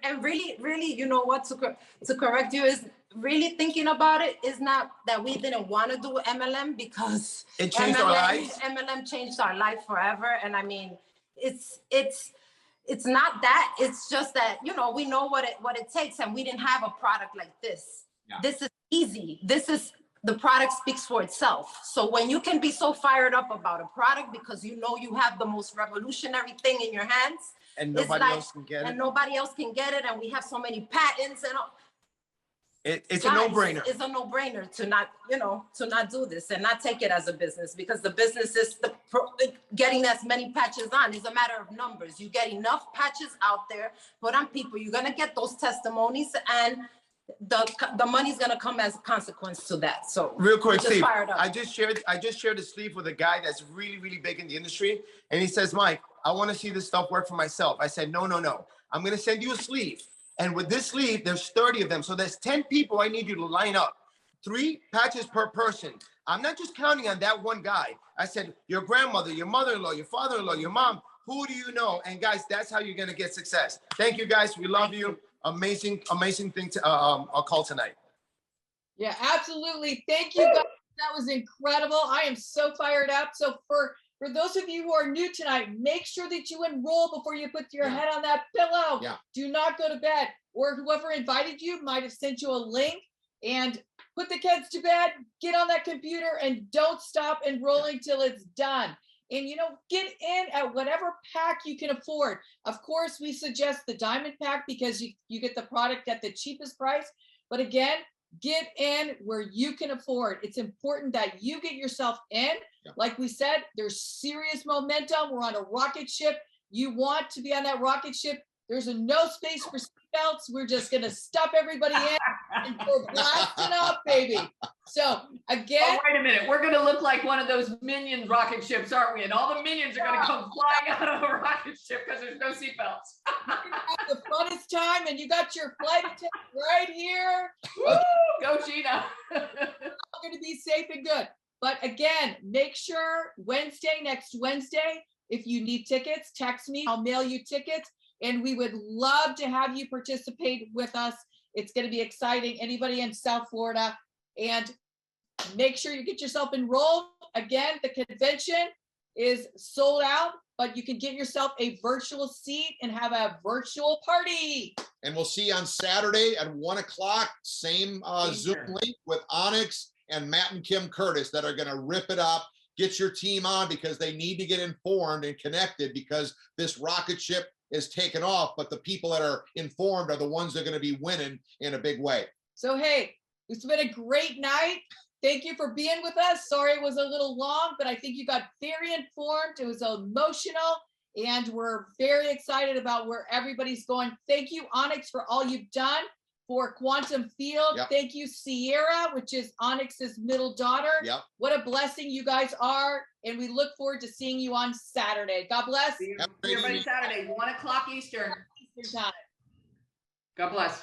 and really, you know what, to correct you is really thinking about it is not that we didn't want to do MLM, because it changed our lives. MLM changed our life forever. And I mean, it's not that, it's just that, we know what it takes, and we didn't have a product like this. Yeah. This is easy. The product speaks for itself. So when you can be so fired up about a product because you have the most revolutionary thing in your hands, and nobody else can get it. And nobody else can get it. And we have so many patents and all. It's a guys, no-brainer. It's a no-brainer to not, to not do this and not take it as a business, because the business is getting as many patches on is a matter of numbers. You get enough patches out there, put on people, you're gonna get those testimonies, and the money's gonna come as a consequence to that. So real quick, just Steve, fired up. I just shared a sleeve with a guy that's really, really big in the industry, and he says, Mike, I want to see this stuff work for myself. I said, no. I'm gonna send you a sleeve. And with this sleeve, there's 30 of them. So there's 10 people I need you to line up. 3 patches per person. I'm not just counting on that one guy. I said, your grandmother, your mother-in-law, your father-in-law, your mom, who do you know? And guys, that's how you're going to get success. Thank you, guys. We love you. Amazing thing to I'll call tonight. Yeah, absolutely. Thank you, guys. That was incredible. I am so fired up. So for those of you who are new tonight, make sure that you enroll before you put your head on that pillow. Yeah. Do not go to bed. Or whoever invited you might have sent you a link, and put the kids to bed, get on that computer, and don't stop enrolling till it's done. And, get in at whatever pack you can afford. Of course, we suggest the diamond pack because you get the product at the cheapest price. But again, get in where you can afford. It's important that you get yourself in. Yeah. Like we said, there's serious momentum. We're on a rocket ship. You want to be on that rocket ship. There's no space for seatbelts. We're just going to stuff everybody in and go blasting up, baby. So again. Wait a minute. We're going to look like one of those minion rocket ships, aren't we? And all the minions are going to come flying out of a rocket ship because there's no seatbelts. Have the funnest time, and you got your flight attendant right here. Woo! Go, Gina. All going to be safe and good. But again, make sure next Wednesday, if you need tickets, text me. I'll mail you tickets. And we would love to have you participate with us. It's going to be exciting. Anybody in South Florida, and make sure you get yourself enrolled. Again, the convention is sold out, but you can get yourself a virtual seat and have a virtual party. And we'll see you on Saturday at 1 o'clock. Same Zoom link with Onyx and Matt and Kim Curtis that are going to rip it up. Get your team on because they need to get informed and connected, because this rocket ship is taken off, but the people that are informed are the ones that are going to be winning in a big way. So, hey, it's been a great night. Thank you for being with us. Sorry it was a little long, but I think you got very informed. It was emotional, and we're very excited about where everybody's going. Thank you, Onyx, for all you've done for Quantum Field. Yep. Thank you, Sierra, which is Onyx's middle daughter. Yep. What a blessing you guys are. And we look forward to seeing you on Saturday. God bless. See everybody Saturday, 1 o'clock Eastern. Eastern time. God bless.